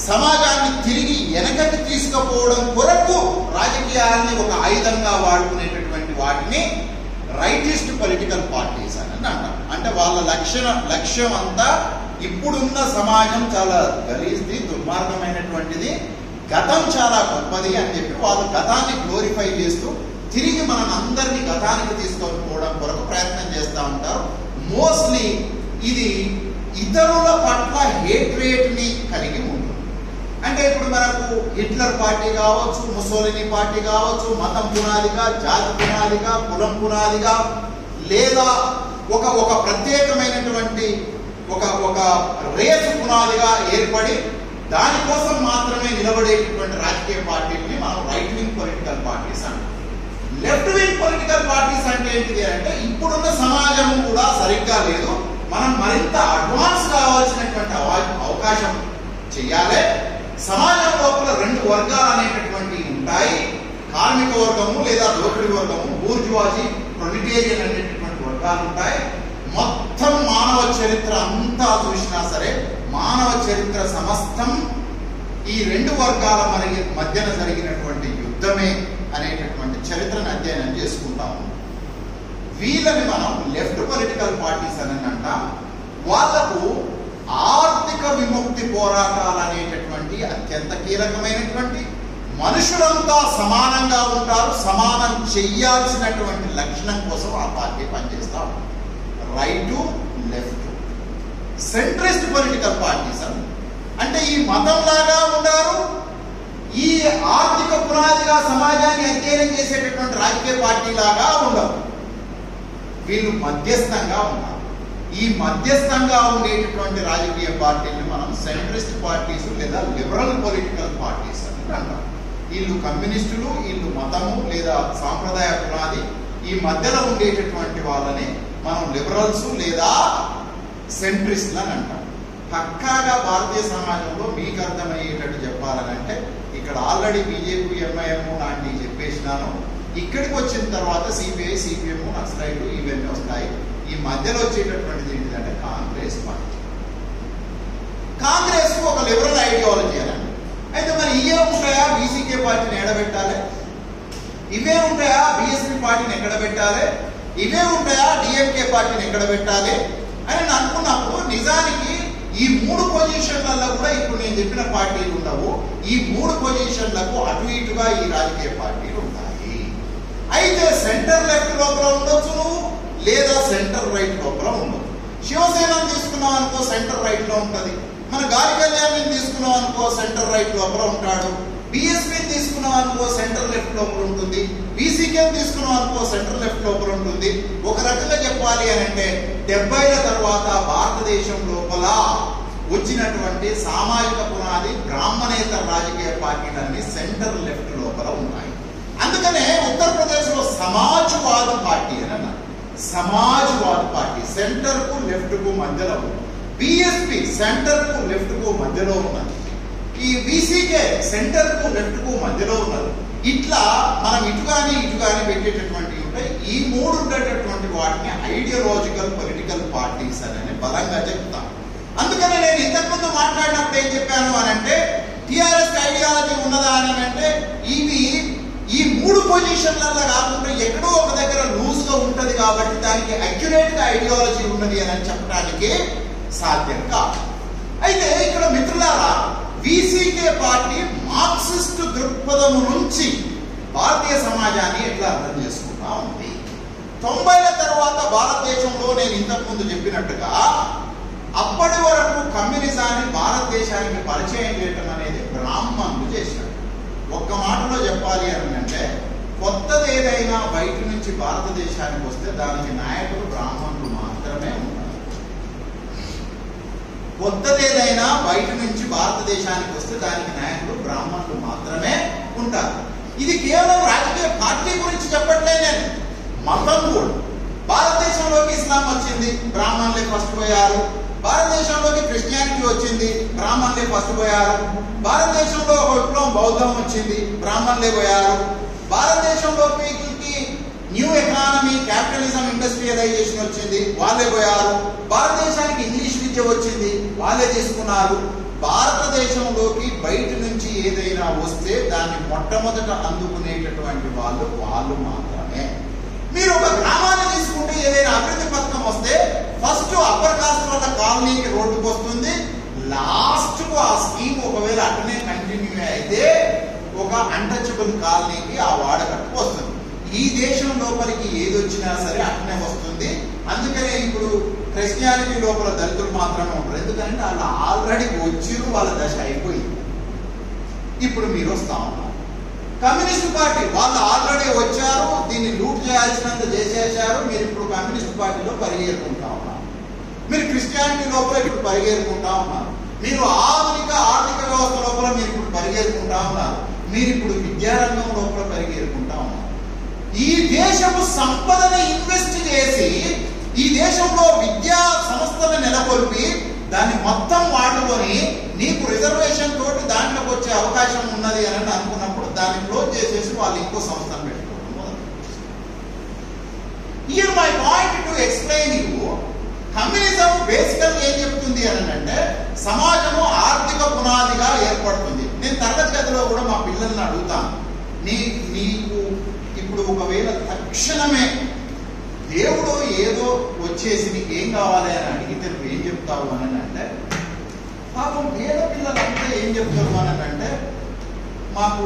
సమాజాన్ని తిరిగి వెనకకి తీసుకుపోవడం కొరకు రాజకీయాల్ని ఒక ఆయుధంగా వాడుకునేటటువంటి వాటిని రైటిస్ట్ పొలిటికల్ పార్టీస్ అని అంటాం. అంటే వాళ్ళ లక్ష్యం అంతా ఇప్పుడున్న సమాజం చాలా గలీజ్ది, దుర్మార్గమైనటువంటిది, గతం చాలా గొప్పది అని చెప్పి వాళ్ళు గతాన్ని గ్లోరిఫై చేస్తూ తిరిగి మన అందరినీ గతానికి తీసుకొని పోవడం కొరకు ప్రయత్నం చేస్తూ ఉంటారు. మోస్ట్లీ ఇది ఇతరుల పట్ల హేట్రేట్ ని కలిగి ఉంటుంది. అంటే ఇప్పుడు మనకు హిట్లర్ పార్టీ కావచ్చు, ముసోలిని పార్టీ కావచ్చు, మతం పునాదిగా, జాతి పునాదిగా, కులం పునాదిగా, లేదా ఒక ప్రత్యేకమైనటువంటి ఒక రేస్ పునాదిగా ఏర్పడి దానికోసం మాత్రమే నిలబడేటటువంటి రాజకీయ పార్టీలని మనం రైట్ వింగ్ పొలిటికల్ పార్టీస్ అంటాం. లెఫ్ట్ వింగ్ పొలిటికల్ పార్టీస్ అంటే ఏంటిది అంటే, ఇప్పుడున్న సమాజం కూడా సరిగ్గా లేదు, మనం మరింత అడ్వాన్స్ కావాల్సినటువంటి అవకాశం చెయ్యాలి. సమాజం లోపల 2 వర్గాలు అనేటటువంటివి ఉంటాయి, కార్మిక వర్గము లేదా దోపిడీ వర్గము, బూర్జువాజీ, ప్రొలిటేరియన్ అనేటటువంటి వర్గాలు ఉంటాయి. మొత్తం మానవ చరిత్ర అంతా చూసినా సరే, మానవ చరిత్ర సమస్తం ఈ 2 వర్గాల మధ్యన జరిగినటువంటి యుద్ధమే అనేటటువంటి చరిత్రను అధ్యయనం చేసుకుంటాము. వీళ్ళని మనం లెఫ్ట్ పొలిటికల్ పార్టీస్ అని అంటాం. వాళ్లకు ఆర్థిక విముక్తి పోరాటాలు అనేటటువంటి అత్యంత కీలకమైనటువంటి, మనుషులంతా సమానంగా ఉంటారు, సమానం చెయ్యాల్సినటువంటి లక్షణం కోసం ఆ పార్టీ పనిచేస్తాం. Right, left. Centrist political parties అంటే ఈ మతంలాగా ఉంటారు, ఈ ఆర్థిక పునాదిగా సమాజాన్ని అధ్యయనం చేసేటటువంటి రాజకీయ పార్టీ లాగా ఉండవు. వీళ్ళు మధ్యస్థంగా ఉన్నారు. ఈ మధ్యస్థంగా ఉండేటటువంటి రాజకీయ పార్టీని మనం సెంట్రిస్ట్ పార్టీస్ లేదా లిబరల్ పొలిటికల్ పార్టీస్ అని అంటాం. వీళ్ళు కమ్యూనిస్టులు, వీళ్ళు మతము లేదా సాంప్రదాయ పునాది, ఈ మధ్యలో ఉండేటటువంటి వాళ్ళని మనం లిబరల్స్ లేదా సెంట్రిస్ట్లు అని అంటాం. పక్కాగా భారతీయ సమాజంలో మీకు అర్థమయ్యేటట్టు చెప్పాలనంటే ఇక్కడ ఆల్రెడీ బీజేపీ, ఎంఐఎం లాంటివి చెప్పేసినాను. ఇక్కడికి వచ్చిన తర్వాత సిపిఐ, సిపిఎం, నక్సలైట్ ఇవన్నీ వస్తాయి. ఈ మధ్యలో వచ్చేటటువంటిది ఏంటంటే కాంగ్రెస్ పార్టీ. కాంగ్రెస్ కు ఒక లిబరల్ ఐడియాలజీ అనండి. అయితే మరి ఇవే ఉంటాయా బీసీకే పార్టీని ఎడబెట్టాలి, ఇవే ఉంటాయా బిఎస్పీ పార్టీని ఎక్కడ పెట్టాలి, ఇవే ఉంటాయా డిఎంకే పార్టీని ఎక్కడ పెట్టాలి అని అనుకున్నప్పుడు నిజానికి ఈ 3 పొజిషన్లలో కూడా ఇప్పుడు నేను చెప్పిన పార్టీలు ఉండవు. ఈ 3 పొజిషన్లకు అటు ఇటుగా ఈ రాజకీయ పార్టీలు ఉంటాయి. అయితే సెంటర్ లెఫ్ట్ లోపల ఉండొచ్చు నువ్వు, లేదా సెంటర్ రైట్ లోపల ఉండొచ్చు. శివసేన తీసుకున్నావు అనుకో సెంటర్ రైట్ లో ఉంటది. మన గాలి కళ్యాణ్ తీసుకున్నాం అనుకో సెంటర్ రైట్ లోపల ఉంటాడు. బిఎస్పీ తీసుకున్నాం అనుకో సెంటర్ లెఫ్ట్ లోపల ఉంటుంది. బీసీకే తీసుకున్నాం అనుకో సెంటర్ లెఫ్ట్ లోపల ఉంటుంది. ఒక రకంగా చెప్పాలి అని అంటే 70ల తర్వాత భారతదేశం లోపల వచ్చినటువంటి సామాజిక పునాది బ్రాహ్మణేతర రాజకీయ పార్టీలన్నీ సెంటర్ లెఫ్ట్ లోపల ఉన్నాయి. అందుకనే ఉత్తరప్రదేశ్ లో సమాజ్వాదీ పార్టీ అని అన్నారు. సమాజ్వాదీ పార్టీ సెంటర్ కు లెఫ్ట్ కు మధ్యలో, బిఎస్పీ సెంటర్ కు లెఫ్ట్ కు మధ్యలో ఉన్నది, ఈ బీసీకే సెంటర్ కు లెఫ్ట్ కు మధ్యలో ఉన్నది. ఇట్లా మనం ఇటు కానీ పెట్టేటటువంటివి ఉంటాయి. ఈ 3 ఉండేటటువంటి వాటిని ఐడియాలజికల్ పొలిటికల్ పార్టీస్ అని బలంగా చెప్తాం. అందుకనే నేను ఇంతకుముందు మాట్లాడినప్పుడు ఏం చెప్పాను అని అంటే టిఆర్ఎస్ ఐడియాలజీ ఉన్నదా అని అంటే ఇవి ఈ 3 పొజిషన్లలో కాకుండా ఎక్కడో ఒక దగ్గర లూజ్ గా ఉంటది కాబట్టి దానికి అక్యురేట్ గా ఐడియాలజీ ఉన్నది అని చెప్పడానికి సాధ్యం కాదు. అయితే ఇక్కడ మిత్రులారా బీసీకే పార్టీ మార్క్సిస్ట్ దృక్పథం నుంచి భారతీయ సమాజాన్ని ఎట్లా అర్థం చేసుకుంటా ఉంది. 90ల తర్వాత భారతదేశంలో నేను ఇంతకుముందు చెప్పినట్టుగా అప్పటి వరకు కమ్యూనిజాన్ని భారతదేశానికి పరిచయం చేయటం అనేది బ్రాహ్మణులు చేశారు. ఒక్క మాటలో చెప్పాలి అని అంటే కొత్తది ఏదైనా బయట నుంచి భారతదేశానికి వస్తే దానికి నాయకులు బ్రాహ్మణులు మాత్రమే ఉంటారు. కొత్తది ఏదైనా బయట నుంచి భారతదేశానికి వస్తే దానికి నాయకులు బ్రాహ్మణులు మాత్రమే ఉంటారు. ఇది కేవలం రాజకీయ పార్టీ గురించి చెప్పట్లే నేను, మతం కూడా. భారతదేశంలోకి ఇస్లాం వచ్చింది, బ్రాహ్మణులే ఫస్ట్ పోయారు. భారతదేశంలోకి క్రిస్టియానిటీ వచ్చింది, బ్రాహ్మణులే ఫస్ట్ పోయారు. భారతదేశంలో ఒక విప్లవం బౌద్ధం వచ్చింది, బ్రాహ్మణులే పోయారు. భారతదేశంలోకి న్యూ ఎకానమీ, క్యాపిటలిజం, ఇండస్ట్రియలైజేషన్ వచ్చింది, వాళ్ళే పోయారు. భారతదేశానికి ఇంగ్లీష్ విద్య వచ్చింది, వాళ్ళే తీసుకున్నారు. భారతదేశంలోకి బయట నుంచి ఏదైనా వస్తే దాన్ని మొట్టమొదట అందుకునేటటువంటి వాళ్ళు మాత్రమే. మీరు ఒక గ్రామాన్ని తీసుకుంటే ఏదైనా అభివృద్ధి పథకం వస్తే ఫస్ట్ అప్పర్ కాస్ట్ వాళ్ళ కాలనీకి రోడ్డుకు వస్తుంది, లాస్ట్ కు ఆ స్కీమ్ ఒకవేళ అట్లనే కంటిన్యూ అయితే ఒక అన్టచబుల్ కాలనీకి ఆ వాడకట్టుకు వస్తుంది. ఈ దేశం లోపలికి ఏది వచ్చినా సరే అట్లనే వస్తుంది. అందుకనే ఇప్పుడు క్రిస్టియానిటీ లోపల దళితులు మాత్రమే ఉంటారు. ఎందుకంటే వాళ్ళు ఆల్రెడీ వచ్చిరు, వాళ్ళ దశ అయిపోయింది. ఇప్పుడు మీరు వస్తా ఉన్నారు. కమ్యూనిస్ట్ పార్టీ వాళ్ళు ఆల్రెడీ వచ్చారు, దీన్ని లూట్ చేయాల్సినంత చేసేసారు. మీరు ఇప్పుడు కమ్యూనిస్ట్ పార్టీలో పరిగెరుకుంటా ఉన్నారు. మీరు క్రిస్టియానిటీ లోపల ఇప్పుడు పరిగెరుకుంటా ఉన్నారు. మీరు ఆధునిక ఆర్థిక వ్యవస్థ లోపల మీరు ఇప్పుడు పరిగెరుకుంటా ఉన్నారు. మీరు ఇప్పుడు విద్యారంగం లోపల పరిగెరుకుంటా ఉన్నారు. ఈ దేశపు సంపదని ఇన్వెస్ట్ చేసి ఈ దేశంలో విద్యా సంస్థలను నెలకొల్పి దాన్ని మొత్తం వాడుకొని నీకు రిజర్వేషన్ తోటి దాంట్లోకి వచ్చే అవకాశం ఉన్నది అని అనుకున్నప్పుడు దాన్ని క్లోజ్ చేసేసి వాళ్ళు ఇంకో సంస్థను పెట్టుకోవడం. Here my point to explain you. Communism బేసికల్ ఏం చెప్తుంది అని అంటే సమాజము ఆర్థిక పునాదిగా ఏర్పడుతుంది. నేను తరగతి గదిలో కూడా మా పిల్లల్ని అడుగుతాను, నీకు ఇప్పుడు ఒకవేళ తక్షణమే దేవుడు ఏదో వచ్చేసి నీకు ఏం కావాలి అని అడిగితే నువ్వు ఏం చెప్తావు అని అంటే, పాపం పేద పిల్లలంతా ఏం చెప్తారు అని అంటే మాకు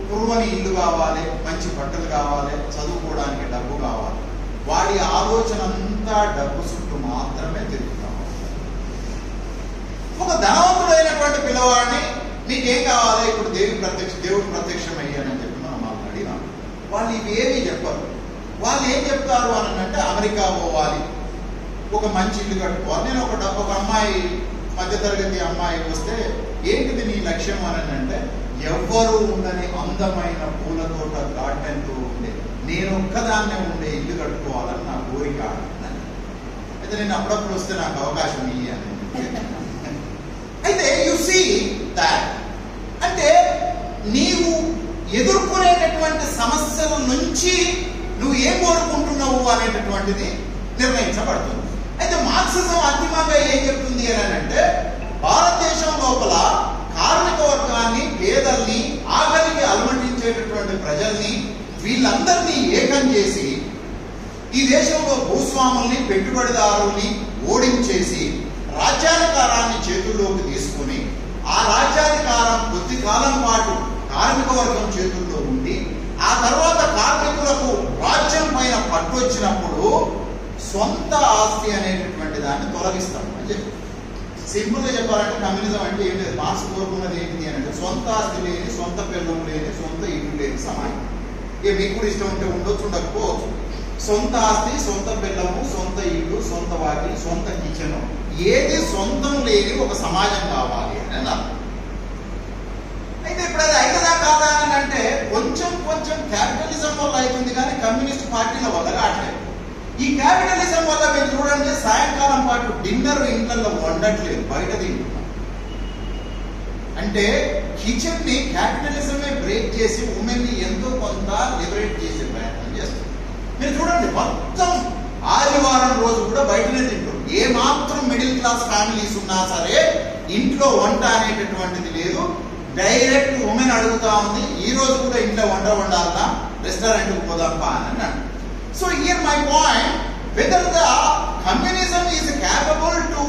పురువని ఇల్లు కావాలి, మంచి బట్టలు కావాలి, చదువుకోవడానికి డబ్బు కావాలి. వాడి ఆలోచన అంతా డబ్బు చుట్టూ మాత్రమే తిరుగుతాం. ఒక ధనవంతుడైనటువంటి పిల్లవాడిని నీకేం కావాలి, ఇప్పుడు దేవుడు ప్రత్యక్షమయ్యానని చెప్పి మనం వాళ్ళని అడిగినాం. వాళ్ళు ఇవేమీ చెప్పరు. వాళ్ళు ఏం చెప్తారు అని అంటే అమెరికా పోవాలి, ఒక మంచి ఇల్లు కట్టుకోవాలి. నేను ఒక అమ్మాయి, మధ్యతరగతి అమ్మాయి వస్తే ఏంటిది నీ లక్ష్యం అని అంటే ఎవ్వరూ ఉండని అందమైన పూల తోట గార్డెన్తో ఉండే నేను ఒక్కదాన్నే ఉండే ఇల్లు కట్టుకోవాలని నా కోరిక. అయితే నేను అప్పుడప్పుడు వస్తే నాకు అవకాశం ఇయ్యాలి. అయితే యు సీ దట్ అంటే నీవు ఎదుర్కొనేటటువంటి సమస్యల నుంచి నువ్వు ఏం కోరుకుంటున్నావు అనేటటువంటిది నిర్ణయించబడుతుంది. అయితే మార్క్సిజం అంతిమంగా ఏం చెప్తుంది అని అంటే భారతదేశం లోపల కార్మిక వర్గాన్ని, పేదల్ని, ఆకలికి అలమటించేటటువంటి ప్రజల్ని వీళ్ళందరినీ ఏకం చేసి ఈ దేశంలో భూస్వాముల్ని, పెట్టుబడిదారుల్ని ఓడించేసి రాజ్యాధికారాన్ని చేతుల్లోకి తీసుకుని ఆ రాజ్యాధికారం కొద్ది కాలం పాటు కార్మిక వర్గం చేతుల్లో ఉండి ఆ తర్వాత కార్మికులకు రాజ్యం పైన పట్టు వచ్చినప్పుడు సొంత ఆస్తి అనేటటువంటి దాన్ని తొలగిస్తాం అని చెప్పి సింపుల్ గా చెప్పాలంటే కమ్యూనిజం అంటే ఏం లేదు. మార్క్స్ కోరుకున్నది ఏంటిది అని అంటే సొంత ఆస్తి లేని, సొంత పిల్లం లేని, సొంత ఇల్లు లేని సమాజం. ఇక మీకు కూడా ఇష్టం ఉంటే ఉండొచ్చు, ఉండకపోవచ్చు. సొంత ఆస్తి, సొంత పిల్లము, సొంత ఇల్లు, సొంత వాకిలి, సొంత కిచెన్, ఏది సొంతం లేని ఒక సమాజం కావాలి అని అన్నారు. అయితే ఇప్పుడు అది అయినదా కాదా అని అంటే కొంచెం కొంచెం క్యాపిటలిజం వల్ల అవుతుంది కానీ కమ్యూనిస్ట్ పార్టీల వల్ల కావట్లేదు. ఈ క్యాపిటలిజం వల్ల మీరు చూడండి సాయంకాలం పాటు డిన్నర్ ఇంట్లో వండట్లేదు, బయట తింటున్నాం. అంటే కిచెన్ ని క్యాపిటలిజమే బ్రేక్ చేసి ఉమెన్ ని ఎంతో కొంత లిబరేట్ చేసే ప్రయత్నం చేస్తుంది. మీరు చూడండి మొత్తం ఆదివారం రోజు కూడా బయటనే తింటారు. ఏ మాత్రం మిడిల్ క్లాస్ ఫ్యామిలీస్ ఉన్నా సరే ఇంట్లో వంట అనేటటువంటిది లేదు. డైరెక్ట్ ఉమెన్ అడుగుతా ఉంది, ఈ రోజు కూడా ఇంట్లో వంట వండాలన్నా రెస్టారెంట్కి పోదాంపా అని అన్నాడు. So here my point, whether the communism is capable to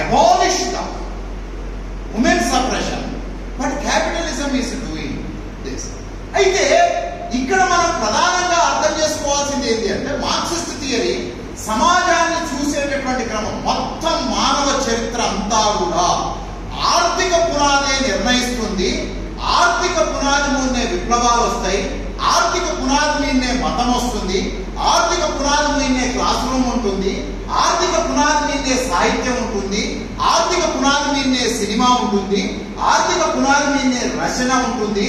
abolish the women suppression, but capitalism is doing this. అయితే ఇక్కడ మనం ప్రధానంగా అర్థం చేసుకోవాల్సింది ఏంటి అంటే మార్క్సిస్ట్ థియరీ సమాజాన్ని చూసేటటువంటి క్రమం మొత్తం మానవ చరిత్ర అంతా కూడా ఆర్థిక పునాదే నిర్ణయిస్తుంది. ఆర్థిక పునాది మీదనే విప్లవాలు వస్తాయి, ఆర్థిక పునాది మీదనే మతం వస్తుంది, ఆర్థిక పునాది మీదనే క్లాస్ రూమ్ ఉంటుంది, ఆర్థిక పునాది మీదనే సాహిత్యం ఉంటుంది, ఆర్థిక పునాది మీదనే సినిమా ఉంటుంది, ఆర్థిక పునాది మీదనే రచన ఉంటుంది,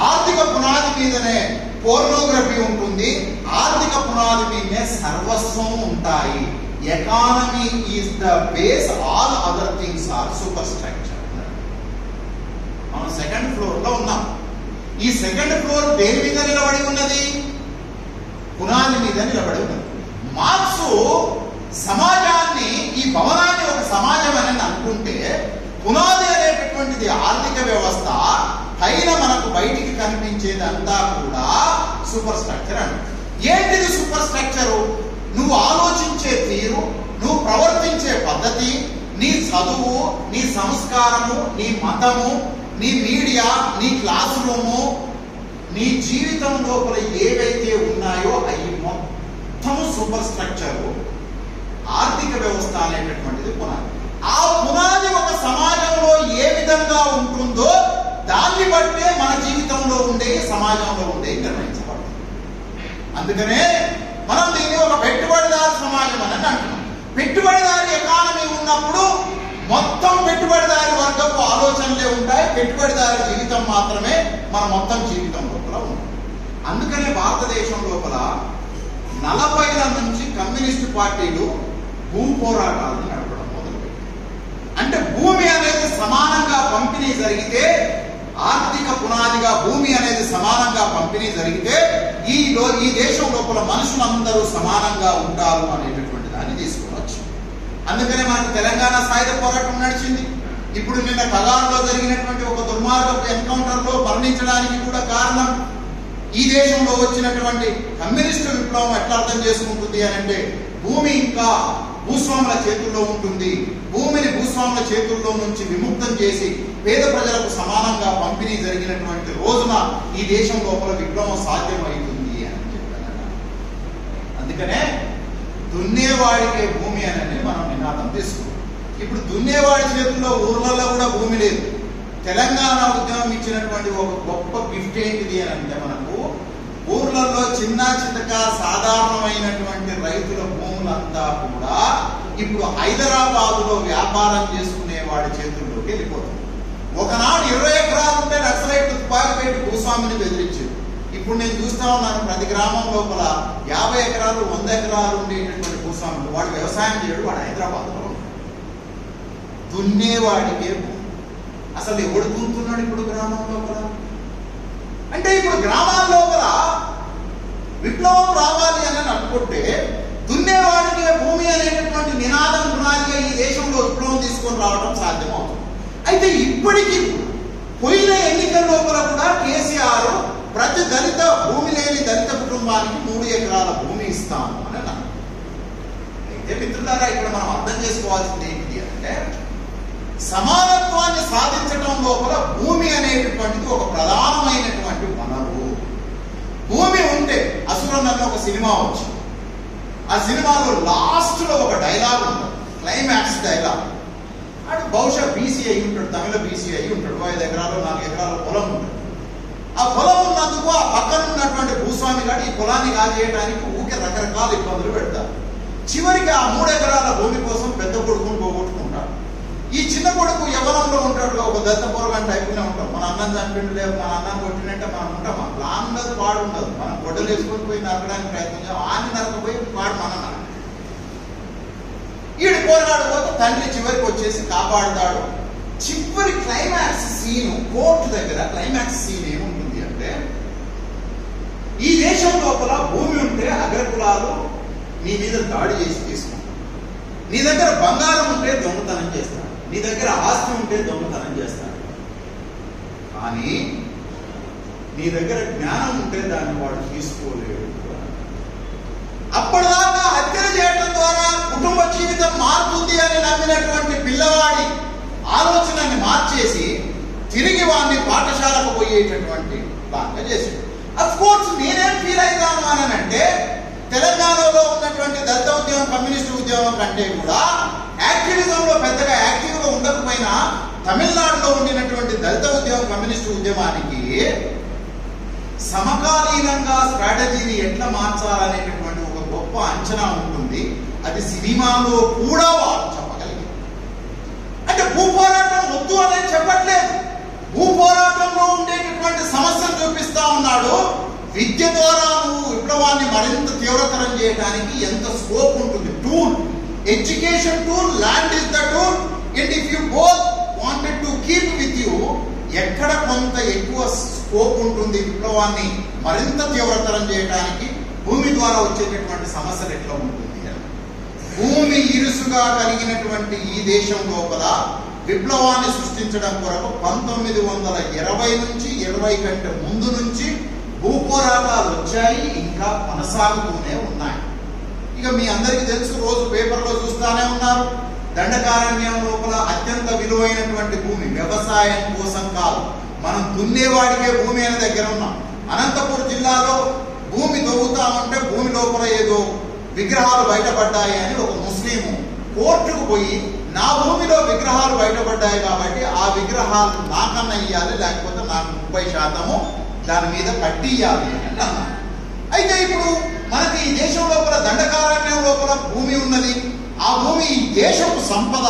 ఆర్థిక పునాది మీదనే పోర్నోగ్రఫీ ఉంటుంది, ఆర్థిక పునాది మీదనే సర్వస్వం ఉంటాయి. Economy is the base, all other things are super structure. మనం సెకండ్ ఫ్లోర్ లో ఉన్నాం. ఈ సెకండ్ ఫ్లోర్ దేని మీద నిలబడి ఉన్నది? పునాది మీద నిలబడి ఉన్నది. మార్క్స్ సమాజాన్ని, ఈ భవనాన్ని ఒక సమాజం అని అనుకుంటే పునాది అనేటటువంటిది ఆర్థిక వ్యవస్థ, పైన మనకు బయటికి కనిపించేదంతా కూడా సూపర్ స్ట్రక్చర్ అంట. ఏంటిది సూపర్ స్ట్రక్చరు? నువ్వు ఆలోచించే తీరు, నువ్వు ప్రవర్తించే పద్ధతి, నీ చదువు, నీ సంస్కారము, నీ మతము, నీ మీడియా, నీ క్లాస్ రూము, నీ జీవితం లోపల ఏవైతే ఉన్నాయో అవి మొత్తము సూపర్ స్ట్రక్చరు, ఆర్థిక వ్యవస్థ అనేటటువంటిది పునాది. ఆ పునాది ఒక సమాజంలో ఏ విధంగా ఉంటుందో దాన్ని బట్టే మన జీవితంలో ఉండే, సమాజంలో ఉండే నిర్ణయించబడుతుంది. అందుకనే మనం దీన్ని ఒక పెట్టుబడిదారు సమాజం అని అంటున్నాం. పెట్టుబడిదారి ఎకానమీ ఉన్నప్పుడు మొత్తం పెట్టుబడిదారి వర్గపు ఆలోచనలే ఉంటాయి, పెట్టుబడిదారి జీవితం మాత్రమే మన మొత్తం జీవితం లోపల ఉంటుంది. అందుకనే భారతదేశం లోపల 40ల నుంచి కమ్యూనిస్టు పార్టీలు భూ పోరాటాలను నడపడం మొదలుపెట్టాయి. అంటే భూమి అనేది సమానంగా పంపిణీ జరిగితే, ఆర్థిక పునాదిగా భూమి అనేది సమానంగా పంపిణీ జరిగితే ఈ దేశం లోపల మనుషులందరూ సమానంగా ఉంటారు అనేటటువంటి దాన్ని తీసుకునొచ్చు. అందుకనే మనకు తెలంగాణ సాయుధ పోరాటం నడిచింది. ఇప్పుడు నిన్న కగారులో జరిగినటువంటి ఒక దుర్మార్గపు ఎన్కౌంటర్ లో మరణించడానికి కూడా కారణం ఈ దేశంలో వచ్చినటువంటి కమ్యూనిస్టు విప్లవం. ఎట్లా అర్థం చేసుకుంటుంది అని అంటే భూమి ఇంకా భూస్వాముల చేతుల్లో ఉంటుంది, భూమిని భూస్వాముల చేతుల్లో నుంచి విముక్తం చేసి పేద ప్రజలకు సమానంగా పంపిణీ జరిగినటువంటి రోజున ఈ దేశం లోపల విప్లవం సాధ్యమవుతుంది అని చెప్పారు. అందుకనే దున్నేవాడికే భూమి అని మనం నినాదం తీసుకున్నాం. ఇప్పుడు దున్నేవాడి చేతుల్లో ఊర్లలో కూడా భూమి లేదు. తెలంగాణ ఉద్యమం ఇచ్చినటువంటి ఒక గొప్ప గిఫ్ట్ ఏంటిది అని అంటే మనకు ఊర్లలో చిన్న చితక సాధారణమైనటువంటి రైతుల భూములంతా కూడా ఇప్పుడు హైదరాబాదులో వ్యాపారం చేసుకునే వాడి చేతుల్లోకి వెళ్ళిపోతుంది. ఒకనాడు 20 ఎకరాలు ఉంటే నక్సలైట్ భూస్వామిని బెదిరించారు. ఇప్పుడు నేను చూస్తా ఉన్నాను ప్రతి గ్రామం లోపల 50 ఎకరాలు 100 ఎకరాలు ఉండేటటువంటి భూస్వాములు, వాడు వ్యవసాయం చేయడు, వాడు హైదరాబాద్లో ఉంటాడు. దున్నేవాడికే అసలు ఎవడు దున్నుతున్నాడు ఇప్పుడు గ్రామం లోపల? అంటే ఇప్పుడు గ్రామాల లోపల విప్లవం రావాలి అని అనుకుంటే దున్నేవాడికే భూమి అనేటటువంటి నినాదం పునాదిగా ఈ దేశంలో విప్లవం తీసుకొని రావడం సాధ్యమవుతుంది. అయితే ఇప్పటికీ పోయిన ఎన్నికల లోపల కూడా కేసీఆర్ ప్రతి దళిత భూమి లేని దళిత కుటుంబానికి 3 ఎకరాల భూమి ఇస్తాము అని అన్నారు. అయితే మిత్రులారా, ఇక్కడ మనం అర్థం చేసుకోవాల్సింది ఏంటి అంటే, సమానత్వాన్ని సాధించడం లోపల భూమి అనేటటువంటిది ఒక ప్రధానమైనటువంటి వనరు. భూమి ఉంటే అసురన్ అనే ఒక సినిమా వచ్చింది. ఆ సినిమాలో లాస్ట్ లో ఒక డైలాగ్ ఉంటుంది, క్లైమాక్స్ డైలాగ్. అటు బహుశా బీసీ అయి ఉంటాడు, తమిళ బీసీ అయి ఉంటాడు. 5 ఎకరాలు 4 ఎకరాల పొలం ఉంటుంది. ఆ పొలం ఉన్నందుకు ఆ పక్కన ఉన్నటువంటి భూస్వామి గారు ఈ పొలాన్ని కాజేయడానికి ఊకే రకరకాల ఇబ్బందులు పెడతారు. చివరికి ఆ 3 ఎకరాల భూమి కోసం పెద్ద కొడుకుని పోగొట్టుకుంటాడు. ఈ చిన్న కొడుకు యవ్వనంలో ఉంటాడు, ఒక దత్త పొరగాని టైపునే ఉంటాం. మన అన్నం చంపిండు లేదు, మన అన్నం కొట్టినట్టే మనం ఉంటాం. ప్లాన్ ఉండదు, పాడు ఉండదు. మనం గొడ్డలు వేసుకొని పోయి నరకడానికి ప్రయత్నం చేయాలి, ఆని నరకపోయి పాడు మన నరక. ఈడు పోరాడు పోతే తండ్రి చివరికి వచ్చేసి కాపాడుతాడు. చివరి క్లైమాక్స్ సీన్, కోర్టు దగ్గర క్లైమాక్స్ సీన్ ఏముంటుంది అంటే, ఈ దేశం లోపల భూమి ఉంటే అగ్రకులాలు నీ మీద దాడి చేసి తీసుకుంటారు, నీ దగ్గర బంగారం ఉంటే దొంగతనం చేస్తాడు, నీ దగ్గర ఆస్తి ఉంటే దొంగతనం చేస్తాడు, కానీ నీ దగ్గర జ్ఞానం ఉంటే దాన్ని వాడు తీసుకోలేడు. అప్పటిదాకా హత్యలు చేయడం ద్వారా కుటుంబ జీవితం మారుతుంది అని నమ్మినటువంటి పిల్లవాడి ఆలోచనని మార్చేసి తిరిగి వాడిని పాఠశాలకు పోయేటటువంటి లాగా చేశాడు. అఫ్ కోర్స్ నేనేం ఫీల్ అవుతాను అని అంటే, తెలంగాణలో ఉన్నటువంటి దళిత ఉద్యమం కమ్యూనిస్టు ఉద్యమం కంటే కూడా యాక్టివిజంలో పెద్దగా యాక్టివ్గా ఉండకపోయినా తమిళనాడులో ఉండినటువంటి దళిత ఉద్యమం కమ్యూనిస్టు ఉద్యమానికి సమకాలీనంగా స్ట్రాటజీని ఎట్లా మార్చాలనేటటువంటి ఒక గొప్ప అంచనా ఉంటుంది. అది సినిమాలో కూడా వాళ్ళు చెప్పగలిగారు. అంటే భూ పోరాటం వద్దు అనేది చెప్పట్లేదు, భూ పోరాటంలో ఉండేటటువంటి సమస్యను చూపిస్తా ఉన్నాడు. విద్య ద్వారా నువ్వు విప్లవాన్ని మరింత తీవ్రతరం చేయడానికి ఎంత స్కోప్ ఉంటుంది. Tool, education tool, land is the tool. And if you both wanted to keep with you, ఎక్కడ కొంత ఎక్కువ స్కోప్ ఉంటుంది విప్లవాన్ని మరింత తీవ్రతరం చేయడానికి, భూమి ద్వారా వచ్చేటటువంటి సమస్యలు ఎట్లా ఉంటుంది. భూమి ఇరుసుగా కలిగినటువంటి ఈ దేశం లోపల విప్లవాన్ని సృష్టించడం కొరకు 1920 నుంచి 20 కంటే ముందు నుంచి భూ పోరాటాలు వచ్చాయి, ఇంకా కొనసాగుతూనే ఉన్నాయి. ఇక మీ అందరికీ తెలుసు, రోజు పేపర్లో చూస్తూనే ఉన్నారు, దండకారణ్యం లోపల అత్యంత విలువైనటువంటి భూమి వ్యవసాయం కోసం కాదు, మనం దున్నేవాడికే భూమి అనే దగ్గర ఉన్నాం. అనంతపురం జిల్లాలో భూమి దొవ్వుతామంటే భూమి లోపల ఏదో విగ్రహాలు బయటపడ్డాయి అని ఒక ముస్లిము కోర్టుకు పోయి, నా భూమిలో విగ్రహాలు బయటపడ్డాయి కాబట్టి ఆ విగ్రహాలు నాకన్నా ఇయ్యాలి, లేకపోతే నాకు 30% దాని మీద కట్టియాలి అని అన్నారు. అయితే ఇప్పుడు మనకి ఈ దేశం లోపల దండకారణ్యం లోపల భూమి ఉన్నది. ఆ భూమి ఈ దేశపు సంపద.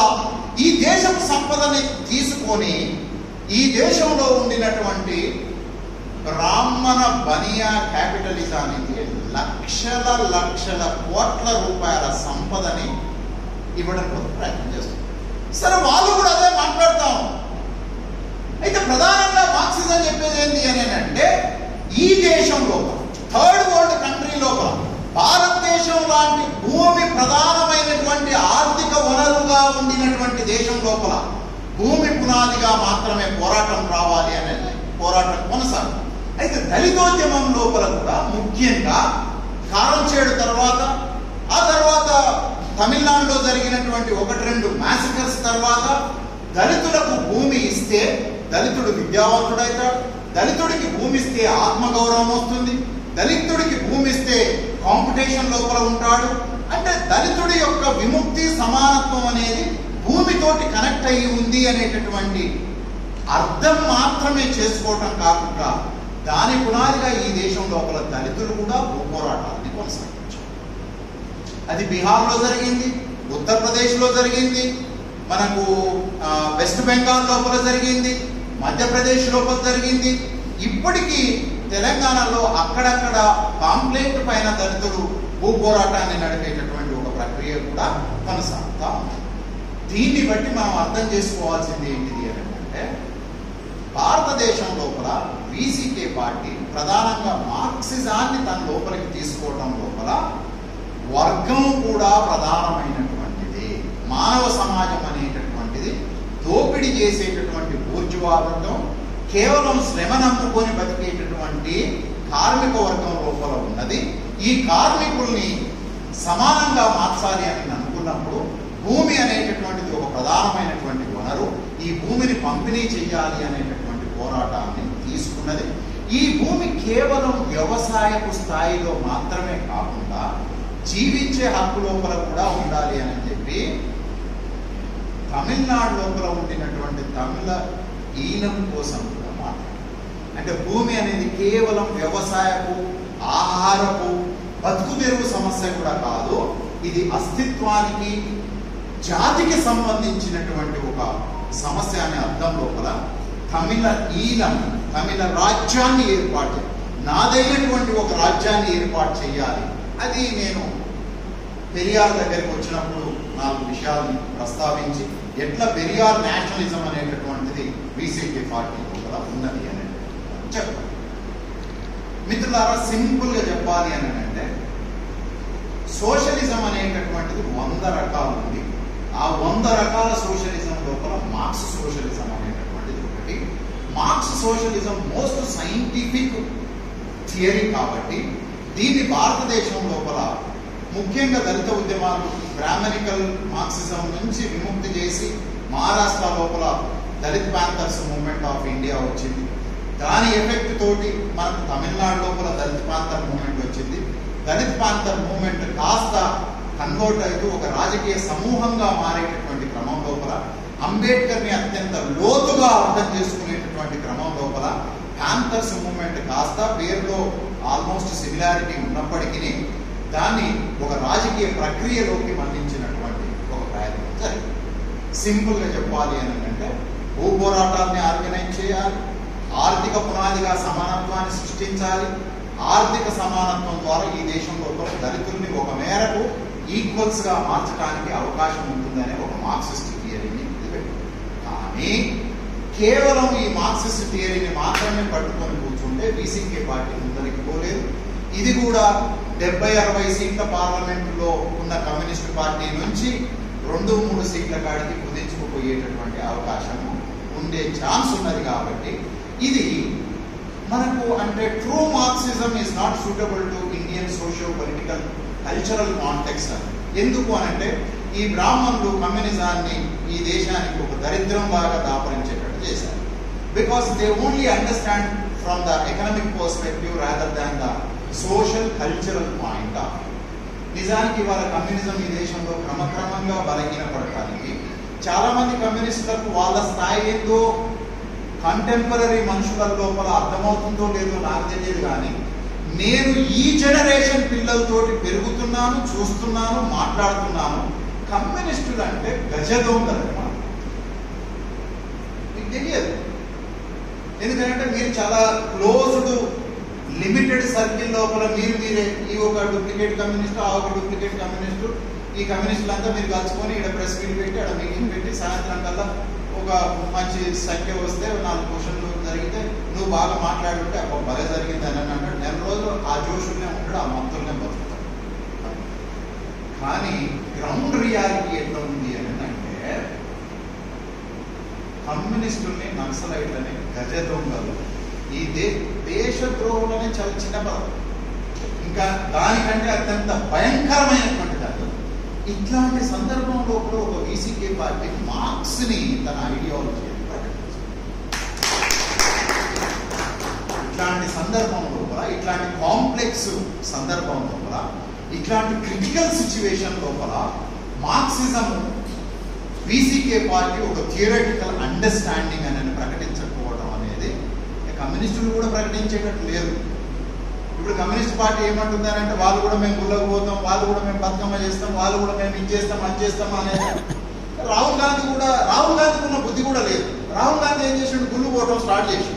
ఈ దేశపు సంపదని తీసుకొని ఈ దేశంలో ఉండినటువంటి బ్రాహ్మణ బనియా క్యాపిటలిజానికి లక్షల లక్షల కోట్ల రూపాయల సంపదని ఇవ్వడం కోసం ప్రయత్నం చేస్తుంది. సరే, వాళ్ళు కూడా అదే మాట్లాడతాం. అయితే ప్రధానంగా మార్క్సిజం చెప్పేది ఏంటి అని అంటే, ఈ దేశం లోపల, థర్డ్ వరల్డ్ కంట్రీ లోపల భారతదేశం లాంటి భూమి ప్రధానమైనటువంటి ఆర్థిక వనరుగా ఉండినటువంటి దేశం లోపల భూమి పునాదిగా మాత్రమే పోరాటం రావాలి అనేది పోరాటం కొనసాగు. అయితే దళితోద్యమం లోపల కూడా ముఖ్యంగా కారంచేడు తర్వాత, ఆ తర్వాత తమిళనాడులో జరిగినటువంటి 1-2 మ్యాసకర్స్ తర్వాత దళితులకు భూమి ఇస్తే దళితుడు విద్యావంతుడైతాడు, దళితుడికి భూమి ఇస్తే ఆత్మగౌరవం వస్తుంది, దళితుడికి భూమి ఇస్తే కాంపిటీషన్ లోపల ఉంటాడు. అంటే దళితుడి యొక్క విముక్తి సమానత్వం అనేది భూమితోటి కనెక్ట్ అయ్యి ఉంది అనేటటువంటి అర్థం మాత్రమే చేసుకోవటం కాకుండా దాని పునాదిగా ఈ దేశం లోపల దళితులు కూడా భూ పోరాటాన్ని కొనసాగించారు. అది బీహార్లో జరిగింది, ఉత్తరప్రదేశ్లో జరిగింది, మనకు వెస్ట్ బెంగాల్ లోపల జరిగింది, మధ్యప్రదేశ్ లోపల జరిగింది. ఇప్పటికీ తెలంగాణలో అక్కడక్కడ కాంప్లైంట్ పైన దళితులు భూ పోరాటాన్ని నడిపేటటువంటి ఒక ప్రక్రియ కూడా కొనసాగుతా ఉంది. దీన్ని బట్టి మనం అర్థం చేసుకోవాల్సింది ఏంటిది అంటే, భారతదేశం లోపల వీసీకే పార్టీ ప్రధానంగా మార్క్సిజాన్ని తన లోపలికి తీసుకోవడం లోపల వర్గం కూడా ప్రధానమైనటువంటిది. మానవ సమాజం అనేటటువంటిది దోపిడీ చేసేటటువంటి బూర్జువా వర్గం, కేవలం శ్రమ నమ్ముకొని బతికేటటువంటి కార్మిక వర్గం లోపల ఉన్నది. ఈ కార్మికుల్ని సమానంగా మార్చాలి అని అనుకున్నప్పుడు భూమి అనేటటువంటిది ఒక ప్రధానమైనటువంటి వనరు. ఈ భూమిని పంపిణీ చేయాలి అనేటటువంటి పోరాటాన్ని తీసుకున్నది. ఈ భూమి కేవలం వ్యవసాయపు స్థాయిలో మాత్రమే కాకుండా జీవించే హక్కు లోపల కూడా ఉండాలి అని చెప్పి తమిళనాడు లోపల ఉండినటువంటి తమిళ ఈలం కోసం కూడా మాట్లాడారు. అంటే భూమి అనేది కేవలం వ్యవసాయపు, ఆహారపు, బతుకు తెరువు సమస్య కూడా కాదు. ఇది అస్తిత్వానికి, జాతికి సంబంధించినటువంటి ఒక సమస్య అనే అర్థం లోపల తమిళ ఈలం, తమిళ రాజ్యాన్ని ఏర్పాటు చేయాలి, నాదైనటువంటి ఒక రాజ్యాన్ని ఏర్పాటు చేయాలి. అది నేను పెరియార్ దగ్గరికి వచ్చినప్పుడు 4 విషయాలను ప్రస్తావించి ఎట్లా పెరియార్ నేషనలిజం అనేటటువంటిది వీసీకే పార్టీ లోపల ఉన్నది అని చెప్పాలి. మిత్రులారా, సింపుల్గా చెప్పాలి అని అంటే, సోషలిజం అనేటటువంటిది 100 రకాలు ఉంది. ఆ 100 రకాల సోషలిజం లోపల మార్క్స్ సోషలిజం అనేటటువంటిది ఒకటి. Marks socialism most scientific theory కాబట్టి దీన్ని భారతదేశం లోపల ముఖ్యంగా దళిత ఉద్యమాలు బ్రాహ్మణికల్ మార్క్సిజం నుంచి విముక్తి చేసి మహారాష్ట్ర లోపల Dalit Panthers movement of India వచ్చింది. దాని ఎఫెక్ట్ తోటి మనకు తమిళనాడు లోపల దళిత్ ప్యాంథర్ మూవ్మెంట్ వచ్చింది. దళిత్ ప్యాంథర్ మూవ్మెంట్ కాస్త కన్వర్ట్ అయితే ఒక రాజకీయ సమూహంగా మారేటటువంటి క్రమం లోపల, అంబేద్కర్ని అత్యంత లోతుగా అర్థం చేసుకునేటటువంటి క్రమం లోపల ప్యాంథర్స్ మూవ్మెంట్ కాస్త పేరులో ఆల్మోస్ట్ సిమిలారిటీ ఉన్నప్పటికీ దాన్ని ఒక రాజకీయ ప్రక్రియలోకి మళ్లించినటువంటి ఒక ప్రయత్నం జరిగింది. సింపుల్గా చెప్పాలి అని అంటే, భూ పోరాటాన్ని ఆర్గనైజ్ చేయాలి, ఆర్థిక పునాదిగా సమానత్వాన్ని సృష్టించాలి, ఆర్థిక సమానత్వం ద్వారా ఈ దేశం లోపల దళితుల్ని ఒక మేరకు ఈక్వల్స్ గా మార్చడానికి అవకాశం ఉంటుందనే ఒక మార్క్సిస్ట్ థియరీని పెట్టింది. కానీ కేవలం ఈ మార్క్సిస్ట్ థియరీని మాత్రమే పట్టుకొని కూర్చుంటే వీసీకే పార్టీ ముందరికి పోలేదు. ఇది కూడా 70-60 సీట్ల పార్లమెంటులో ఉన్న కమ్యూనిస్టు పార్టీ నుంచి 2-3 సీట్ల కాడికి కుదించుకుపోయేటటువంటి అవకాశం ఉండే ఛాన్స్ ఉన్నది. కాబట్టి ఇది మనకు అంటే true Marxism is not suitable to Indian socio political cultural context. ఎందుకు అనంటే, ఈ బ్రాహ్మణులు కమ్యూనిజాన్ని ఈ దేశానికి ఒక దరిద్రం లాగా దాపరించేటట్టు చేశారు. Because they only understand from the economic perspective rather than the social cultural point of. నిజానికి ఇవాళ కమ్యూనిజం ఈ దేశంలో క్రమక్రమంగా బలహీనపడటానికి చాలా మంది కమ్యూనిస్టులకు వాళ్ళ స్థాయి ఏందో కంటెంపరీ మనుషుల లోపల అర్థమవుతుందో లేదో నాకు తెలియదు. కానీ నేను ఈ జనరేషన్ పిల్లలతోటి పెరుగుతున్నాను, చూస్తున్నాను, మాట్లాడుతున్నాను. కమ్యూనిస్టులు అంటే గజదొంగలు మీకు తెలియదు. ఎందుకంటే మీరు చాలా క్లోజ్డ్ లిమిటెడ్ సర్కిల్ లోపల మీరే ఈ ఒక డూప్లికేట్ కమ్యూనిస్టు, ఆ ఒక డూప్లికేట్ కమ్యూనిస్టు, ఈ కమ్యూనిస్టులంతా మీరు కలుసుకొని ఇక్కడ ప్రెస్ మీట్ పెట్టి అక్కడ మీటింగ్ పెట్టి సాయంత్రం కల్లా ఒక మంచి సంఖ్య వస్తే 4 క్వశ్చన్లు జరిగితే నువ్వు బాగా మాట్లాడుంటే అప్పుడు బాగా జరిగింది అని అంటాడు. 4 రోజులు ఆ జోషుల్నే ఉంటాడు, ఆ మత్తుల్నే బతుకుతాడు. కానీ గ్రౌండ్ రియాలిటీ ఎట్లా ఉంది అని అంటే, కమ్యూనిస్టుల్ని, నక్సలైట్లని గజ దొంగలు, ఈ దేశద్రోహులనే చాలా చిన్న పదం, ఇంకా దానికంటే అత్యంత భయంకరమైనటువంటి దాన్ని. ఇట్లాంటి సందర్భంలో కూడా ఒక వీసీకే పార్టీ మార్క్స్ ని తన ఐడియాలజీ ప్రకటించింది. ఇట్లాంటి సందర్భంలో కూడా, ఇట్లాంటి కాంప్లెక్స్ సందర్భం లోపల, ఇట్లాంటి క్రిటికల్ సిచ్యువేషన్ లోపల మార్క్సిజం వీసీకే పార్టీ ఒక థియరటికల్ అండర్స్టాండింగ్ అని ప్రకటించకపోవడం అనేది కమ్యూనిస్టులు కూడా ప్రకటించేటట్టు లేదు. ఇప్పుడు కమ్యూనిస్ట్ పార్టీ ఏమంటుందంటే, వాళ్ళు కూడా మేము గుళ్ళకు పోతాం, వాళ్ళు కూడా మేము బతుకమ్మ చేస్తాం, వాళ్ళు కూడా మేము ఇది చేస్తాం, అది చేస్తాం అనేది. రాహుల్ గాంధీకి ఉన్న బుద్ధి కూడా లేదు. రాహుల్ గాంధీ ఏం చేసిండు, గుళ్ళు పోవడం స్టార్ట్ చేసి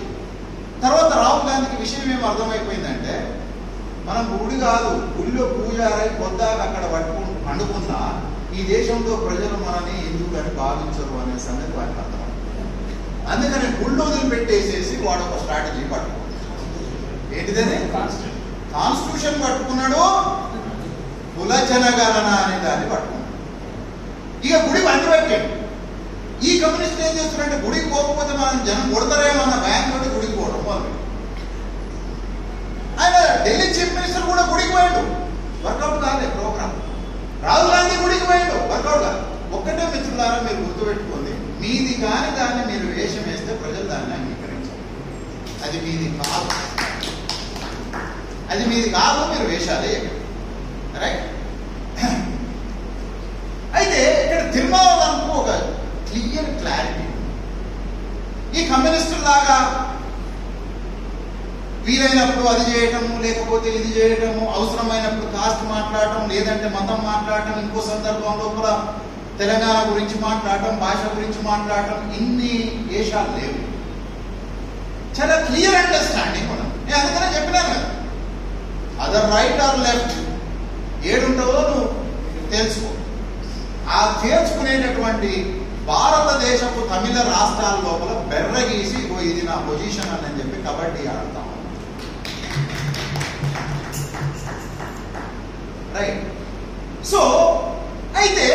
తర్వాత రాహుల్ విషయం ఏం అర్థమైపోయిందంటే, మనం గుడి కాదు, గుడిలో పూజారై పొద్దాక అక్కడ పండుకున్నా ఈ దేశంలో ప్రజలు మనని హిందువులని భావించరు అనే సంగతి వారికి అర్థమైంది. అందుకని గుళ్ళు వదిలిపెట్టేసేసి వాడు ఒక స్ట్రాటజీ పట్టుకున్నాడు. ఏంటిదని? కాన్స్టిట్యూషన్ పట్టుకున్నాడు, కుల జనగణన అనే దాన్ని పట్టుకున్నాడు. ఇక గుడి బండి పెట్టాడు. ఈ కమ్యూనిస్ట్ ఏం చేస్తున్నారంటే, గుడికి పోకపోతే మనం జనం కొడతారేమన్న భయం తోటి గుడికి పోవడం మొదలు. ఆయన ఢిల్లీ చీఫ్ మినిస్టర్ కూడా గుడికి పోయాడు, వర్కౌట్ కాలే ప్రోగ్రామ్. రాహుల్ గాంధీ గుడికి పోయాడు, వర్కౌట్ కాదు. ఒక్కటే మిత్రులారా, మీరు గుర్తుపెట్టుకోండి, మీది కాని దాన్ని మీరు వేషం వేస్తే ప్రజలు దాన్ని అంగీకరించారు. అది మీది కాదు, అది మీది కాదు, మీరు వేషాలే. రైట్? అయితే ఇక్కడ తిరుమలకు ఒక క్లియర్ క్లారిటీ. ఈ కమ్యూనిస్టుల లాగా వీలైనప్పుడు అది చేయటము, లేకపోతే ఇది చేయటము, అవసరమైనప్పుడు కాస్ట్ మాట్లాడటం, లేదంటే మతం మాట్లాడటం, ఇంకో సందర్భంలో కూడా తెలంగాణ గురించి మాట్లాడటం, భాష గురించి మాట్లాడటం, ఇన్ని వేషాలు లేవు. చాలా క్లియర్ అండర్స్టాండింగ్ ఉన్నది. నేను అందుకనే చెప్పినాను కదా, అదర్ రైట్ ఆర్ లెఫ్ట్ ఏడుంటావో నువ్వు తెలుసుకో. ఆ తేల్చుకునేటటువంటి భారతదేశపు తమిళ రాష్ట్రాల లోపల బెర్రగీసి ఇది నా పొజిషన్ అని చెప్పి కబడ్డీ ఆడతాం. రైట్? సో అయితే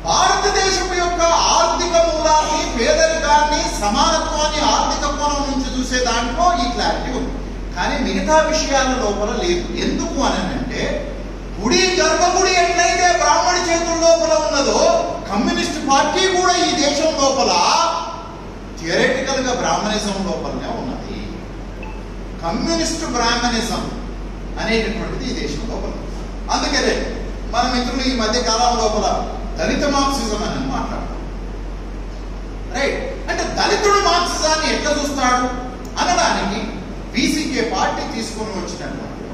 భారతదేశం యొక్క ఆర్థిక మూలాన్ని, పేదరికాన్ని, సమానత్వాన్ని ఆర్థిక కోణం నుంచి చూసే దాంట్లో ఈ క్లారిటీ ఉంది. కానీ మిగతా విషయాల లోపల లేదు. ఎందుకు అని అంటే, గుడి గర్భగుడి ఎట్లయితే బ్రాహ్మణ చేతుల లోపల ఉన్నదో, కమ్యూనిస్ట్ పార్టీ కూడా ఈ దేశం లోపల థియరిటికల్ గా బ్రాహ్మణిజం లోపలనే ఉన్నది. కమ్యూనిస్ట్ బ్రాహ్మణిజం అనేటటువంటిది ఈ దేశం లోపల. అందుకనే మన మిత్రులు ఈ మధ్య కాలం లోపల దళిత మార్క్సిజం అని మాట్లాడతాం. రైట్? అంటే దళితుడు మార్క్సిజాన్ని ఎట్లా చూస్తాడు అనడానికి బీసీకే పార్టీ తీసుకొని వచ్చినటువంటి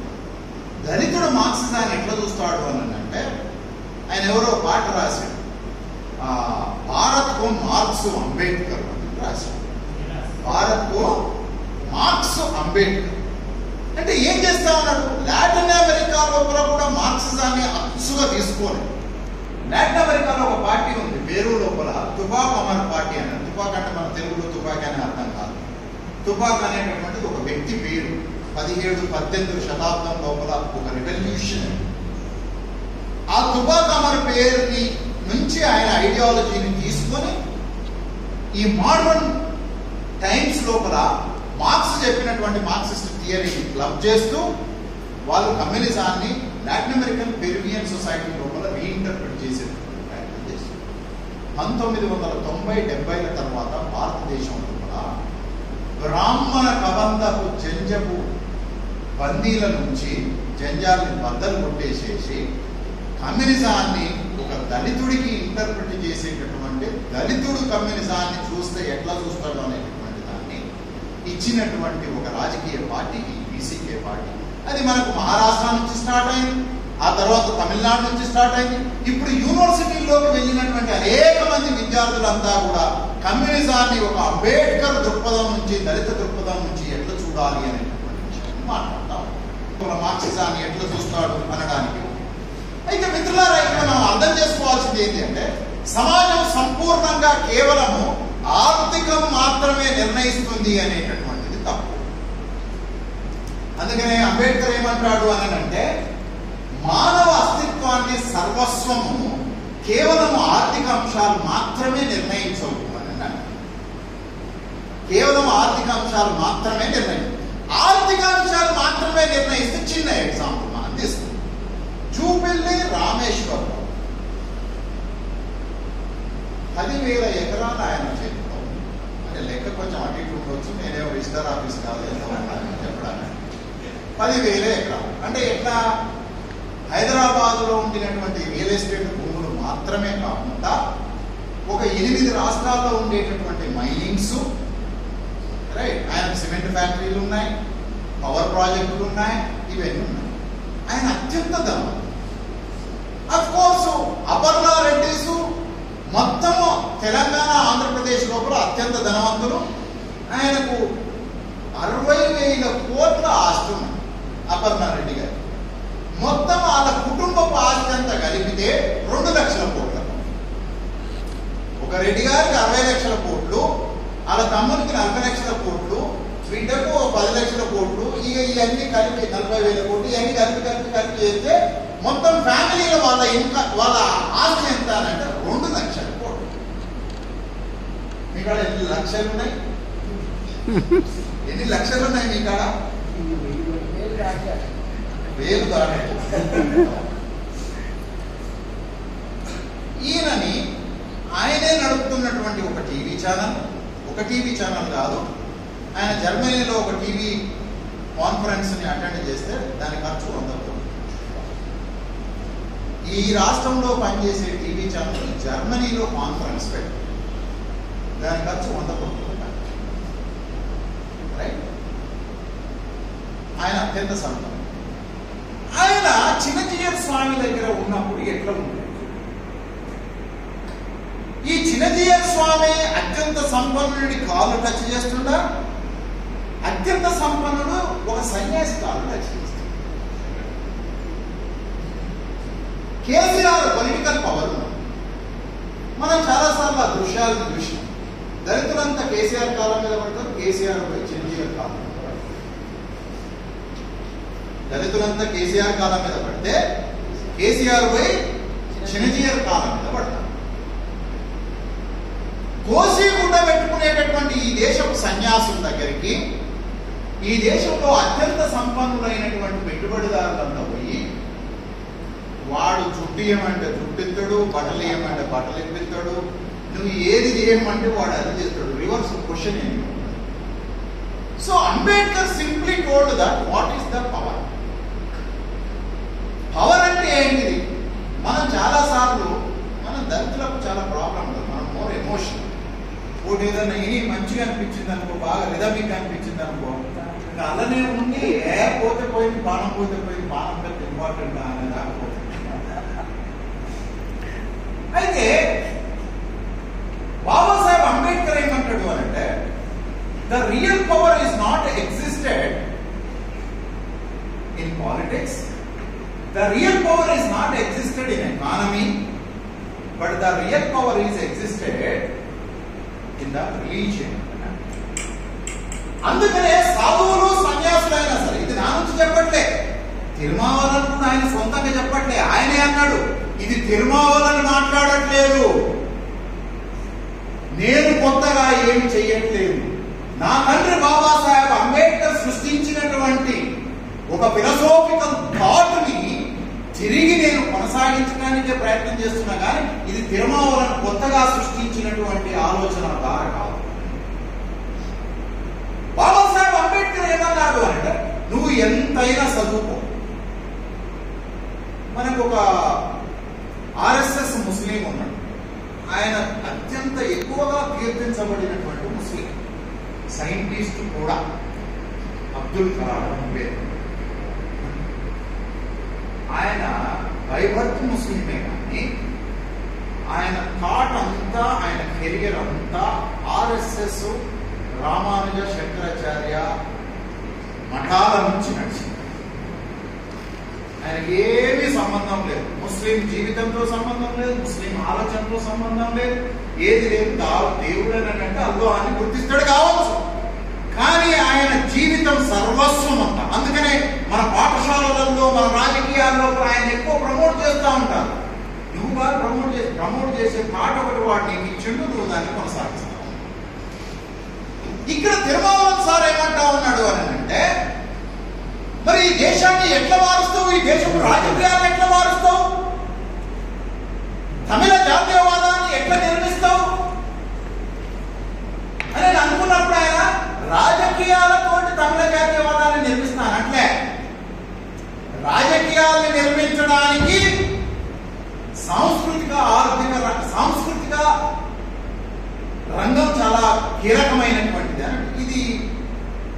దళితుడు మార్క్సిజాన్ని ఎట్లా చూస్తాడు అని అంటే, ఆయన ఎవరో పాట రాశాడు, భారత్ కో మార్క్స్ అంబేద్కర్ అని రాశాడు. భారత్ కో మార్క్స్ అంబేద్కర్ అంటే ఏం చేస్తా ఉన్నాడు? లాటిన్ అమెరికా లోపల కూడా మార్క్సిజాన్ని అచ్చుగా తీసుకోలేదు. లాటిన్ అమెరికాలో ఒక పార్టీ ఉంది, పేరు లోపల తుపాక్ అమర్ పార్టీ అని. తుపాక్ అంటే మన తెలుగులో తుపాక్ అనే అర్థం కాదు. తుపాక్ అనేటటువంటిది ఒక వ్యక్తి పేరు. 17-18 శతాబ్దం లోపల ఒక రెవల్యూషన్. ఆ తుపాక్ అమర్ పేరుని నుంచి ఆయన ఐడియాలజీని తీసుకొని ఈ మోడర్న్ టైమ్స్ లోపల మార్క్స్ చెప్పినటువంటి మార్క్సిస్ట్ థియరీని క్లబ్ చేస్తూ వాళ్ళు కమ్యూనిజాన్ని లాటిన్ అమెరికన్ పెరువియన్ సొసైటీ లోపల రీఇంటర్ప్రిట్ చేసేటటువంటి ప్రయత్నం చేస్తారు. 1990-70ల తర్వాత భారతదేశం లోపల బ్రాహ్మణ కబంధపు జంజపు బందీల నుంచి జంజాల్ని బద్దలు కొట్టేసేసి కమ్యూనిజాన్ని ఒక దళితుడికి ఇంటర్ప్రిట్ చేసేటటువంటి, దళితుడు కమ్యూనిజాన్ని చూస్తే ఎట్లా చూస్తాడు అనేటటువంటి దాన్ని ఇచ్చినటువంటి ఒక రాజకీయ పార్టీకి బీసీకే పార్టీ. అది మనకు మహారాష్ట్ర నుంచి స్టార్ట్ అయింది, ఆ తర్వాత తమిళనాడు నుంచి స్టార్ట్ అయింది. ఇప్పుడు యూనివర్సిటీల్లోకి వెళ్ళినటువంటి అనేక మంది విద్యార్థులంతా కూడా కమ్యూనిజాన్ని ఒక అంబేద్కర్ దృక్పథం నుంచి, దళిత దృక్పథం నుంచి ఎట్లా చూడాలి అనేటటువంటి విషయాన్ని మాట్లాడతాం. మార్క్సిజాన్ని ఎట్లా చూస్తాడు అనడానికి. అయితే మిత్రులారా, ఇక్కడ మనం అర్థం చేసుకోవాల్సింది ఏంటి అంటే, సమాజం సంపూర్ణంగా కేవలము ఆర్థికం మాత్రమే నిర్ణయిస్తుంది అనేటటువంటిది తప్పు. అందుకనే అంబేద్కర్ ఏమంటాడు అని అంటే, మానవ అస్తిత్వాన్ని సర్వస్వము కేవలం ఆర్థిక అంశాలు మాత్రమే నిర్ణయించవు అని అన్నాడు. కేవలం ఆర్థిక అంశాలు మాత్రమే ఆర్థిక అంశాలు మాత్రమే నిర్ణయిస్తే చిన్న ఎగ్జాంపుల్ మనం తీసుకుంటాం. జూబిల్లి రామేశ్వరం 10,000 ఎకరాలు ఆయన చేతిలో. అంటే లెక్క కొంచెం అటు ఇటు ఉండొచ్చు, నేనేమో రిజిస్టర్ ఆఫీస్ కాదు చెప్పడానికి. 10,000 ఎకరాలు అంటే ఎట్లా? హైదరాబాద్లో ఉండినటువంటి రియల్ ఎస్టేట్ భూములు మాత్రమే కాకుండా ఒక 8 రాష్ట్రాల్లో ఉండేటటువంటి మైనింగ్స్, రైట్, ఆయన సిమెంట్ ఫ్యాక్టరీలు ఉన్నాయి, పవర్ ప్రాజెక్టులు ఉన్నాయి, ఇవన్నీ ఉన్నాయి. ఆయన అత్యంత ధనవంతుడు. అఫ్ కోర్స్ అపర్ణా రెడ్డిస్ మొత్తము తెలంగాణ, ఆంధ్రప్రదేశ్ లోపల అత్యంత ధనవంతులు. ఆయనకు 60,000 30,000 కోట్ల ఆస్తి ఉంది అపర్ణారెడ్డి గారు. మొత్తం వాళ్ళ కుటుంబపు ఆస్తి అంతా కలిపితే 2 లక్షల కోట్ల. ఒక రెడ్డి గారికి 60 లక్షల కోట్లు, వాళ్ళ తమ్మునికి 40 లక్షల కోట్లు, బిడ్డకు 10 లక్షల కోట్లు, ఇక ఇవన్నీ కలిపి 40,000 కోట్లు, ఇవన్నీ కలిపి చేస్తే మొత్తం ఫ్యామిలీలో వాళ్ళ ఆస్తి ఎంత అంటే 2 లక్షల కోట్లు. మీ కాడ ఎన్ని లక్షలు ఉన్నాయి? ఎన్ని లక్షలు ఉన్నాయి మీ కాడ? 1000 దాటాయి. ఈయనని ఆయనే నడుపుతున్నటువంటి ఒక టీవీ ఛానల్ కాదు, ఆయన జర్మనీలో ఒక టీవీ కాన్ఫరెన్స్ని అటెండ్ చేస్తే దాని ఖర్చు 100 కోట్లు. ఈ రాష్ట్రంలో పనిచేసే టీవీ ఛానల్ జర్మనీలో కాన్ఫరెన్స్ పెట్టి దాని ఖర్చు 100 కోట్లు. రైట్? ఆయన అత్యంత సంపన్నుడు. ఆయన చిన్నజీయర్ స్వామి దగ్గర ఉన్నప్పుడు ఎట్లా ఉంది? ఈ చిన్నజీయర్ స్వామి అత్యంత సంపన్నుడి కాళ్ళు టచ్ చేస్తుండా? అత్యంత సంపన్నుడు ఒక సన్యాసి కాళ్ళు టచ్ చేస్తాడు. కేసీఆర్ పొలిటికల్ పవర్ మనం చాలాసార్లు ఆ దృశ్యాలను చూసినాం. దళితులంతా కేసీఆర్ కాలం మీద పడతారు, కేసీఆర్ పోయి చిన్నజీయర్ కాలం మీద పడతారు. దళితులంతా కేసీఆర్ కాలం మీద పడితే కేసీఆర్ పోయి చిన్నజీయర్ కాలం మీద పడతారు. కోసి గుడ్డ పెట్టుకునేటటువంటి ఈ దేశపు సన్యాసుల దగ్గరికి ఈ దేశంలో అత్యంత సంపన్నులైనటువంటి పెట్టుబడిదారులంతా పోయి వాడు జుట్టు ఇవ్వమంటే జుట్టిస్తాడు, బట్టలు ఇవ్వమంటే బట్టలు ఇప్పిస్తాడు, నువ్వు ఏది చేయమంటే వాడు అది చేస్తాడు. రివర్స్ క్వశ్చన్ ఏంటి? So Ambedkar simply told that what is the power. Power అంటే ఏంటిది? మనం చాలాసార్లు దళితులకు చాలా ప్రాబ్లం ఉంటుంది. మనం మోర్ ఎమోషన్. ఒకటి ఏదైనా ఇని మంచిగా అనిపించింది అనుకో, బాగా రిథమిక్ అనిపించింది అనుకో, ఇంకా అలానే ఉండి పోతే పోయింది, బాణం పోతే పోయింది, బాణం పెద్ద ఇంపార్టెంట్ అనేది రాకపోతే. అయితే బాబాసాహెబ్ అంబేద్కర్ ఏమంటాడు అంటే the real power is not existed in politics, the real power is not existed in economy, but the real power is existed in the religion. అందుకనే సాధువులు సన్యాసులైనా సరే, ఇది నా నుంచి చెప్పట్లే, తిరుమావలను కూడా ఆయన సొంతంగా చెప్పట్లే, ఆయనే అన్నాడు. ఇది తిరుమావలను మాట్లాడట్లేదు, నేను కొత్తగా ఏమి చెయ్యట్లేదు. నా తండ్రి బాబాసాహెబ్ అంబేద్కర్ సృష్టించినటువంటి ఒక ఫిలసాఫికల్ థాట్ ని తిరిగి నేను కొనసాగించడానికే ప్రయత్నం చేస్తున్నా, కానీ ఇది తిరుమావలను కొత్తగా సృష్టించినటువంటి ఆలోచన ద్వారా కాదు. బాబాసాహెబ్ అంబేద్కర్ ఏమన్నాడు అంటే నువ్వు ఎంతైనా చదువుకో. మనకు ఒక ఆర్ఎస్ఎస్ ముస్లిం ఉన్నాడు, ఆయన అత్యంత ఎక్కువగా కీర్తించబడినటువంటి ముస్లిం సైంటిస్ట్ కూడా, అబ్దుల్ కలాం అంబేద్కర్. ఆయన బైబర్త్ ముస్లిమే, కానీ ఆయన థాట్ అంతా, ఆయన కెరియర్ అంతా ఆర్ఎస్ఎస్, రామానుజ శంకరాచార్య మఠాల నుంచి నడిచింది. ఆయనకి ఏమీ సంబంధం లేదు, ముస్లిం జీవితంతో సంబంధం లేదు, ముస్లిం ఆలోచనతో సంబంధం లేదు, ఏది లేదు. దేవుడేనంటే అల్లాహ్ని గుర్తిస్తాడు కావచ్చు, కానీ ఆయన జీవితం సర్వస్వం అంతా. అందుకనే మన పాఠశాలలలో, మన రాజకీయాల్లో ఆయన ఎక్కువ ప్రమోట్ చేస్తూ ఉంటారు. నువ్వు కాదు ప్రమోట్ చేసే మాట ఒకటి వాడు నీకు ఇచ్చిండు, నువ్వు దాన్ని కొనసాగిస్తావు. ఇక్కడ తిరుమావళవన్ సార్ ఏమంటా ఉన్నాడు అని అంటే, మరి ఈ దేశాన్ని ఎట్లా మారుస్తావు? ఈ దేశపు రాజకీయాలను ఎట్లా మారుస్తావు? తమిళ జాతీయవాదాన్ని ఎట్లా నిర్మిస్తావు అని అనుకున్నప్పుడు ఆయన రాజకీయాలతో తమిళ జాతీయవాదాన్ని నిర్మిస్తానంటే, రాజకీయాలను నిర్మించడానికి సాంస్కృతిక రంగం చాలా కీలకమైనటువంటిది. ఇది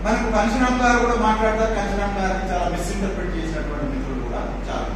మనకు కంచరామ్ గారు కూడా మాట్లాడతారు. కంచరామ్ గారిని చాలా మిస్ఇంటర్ప్రిట్ చేసినటువంటి మిత్రులు కూడా చాలా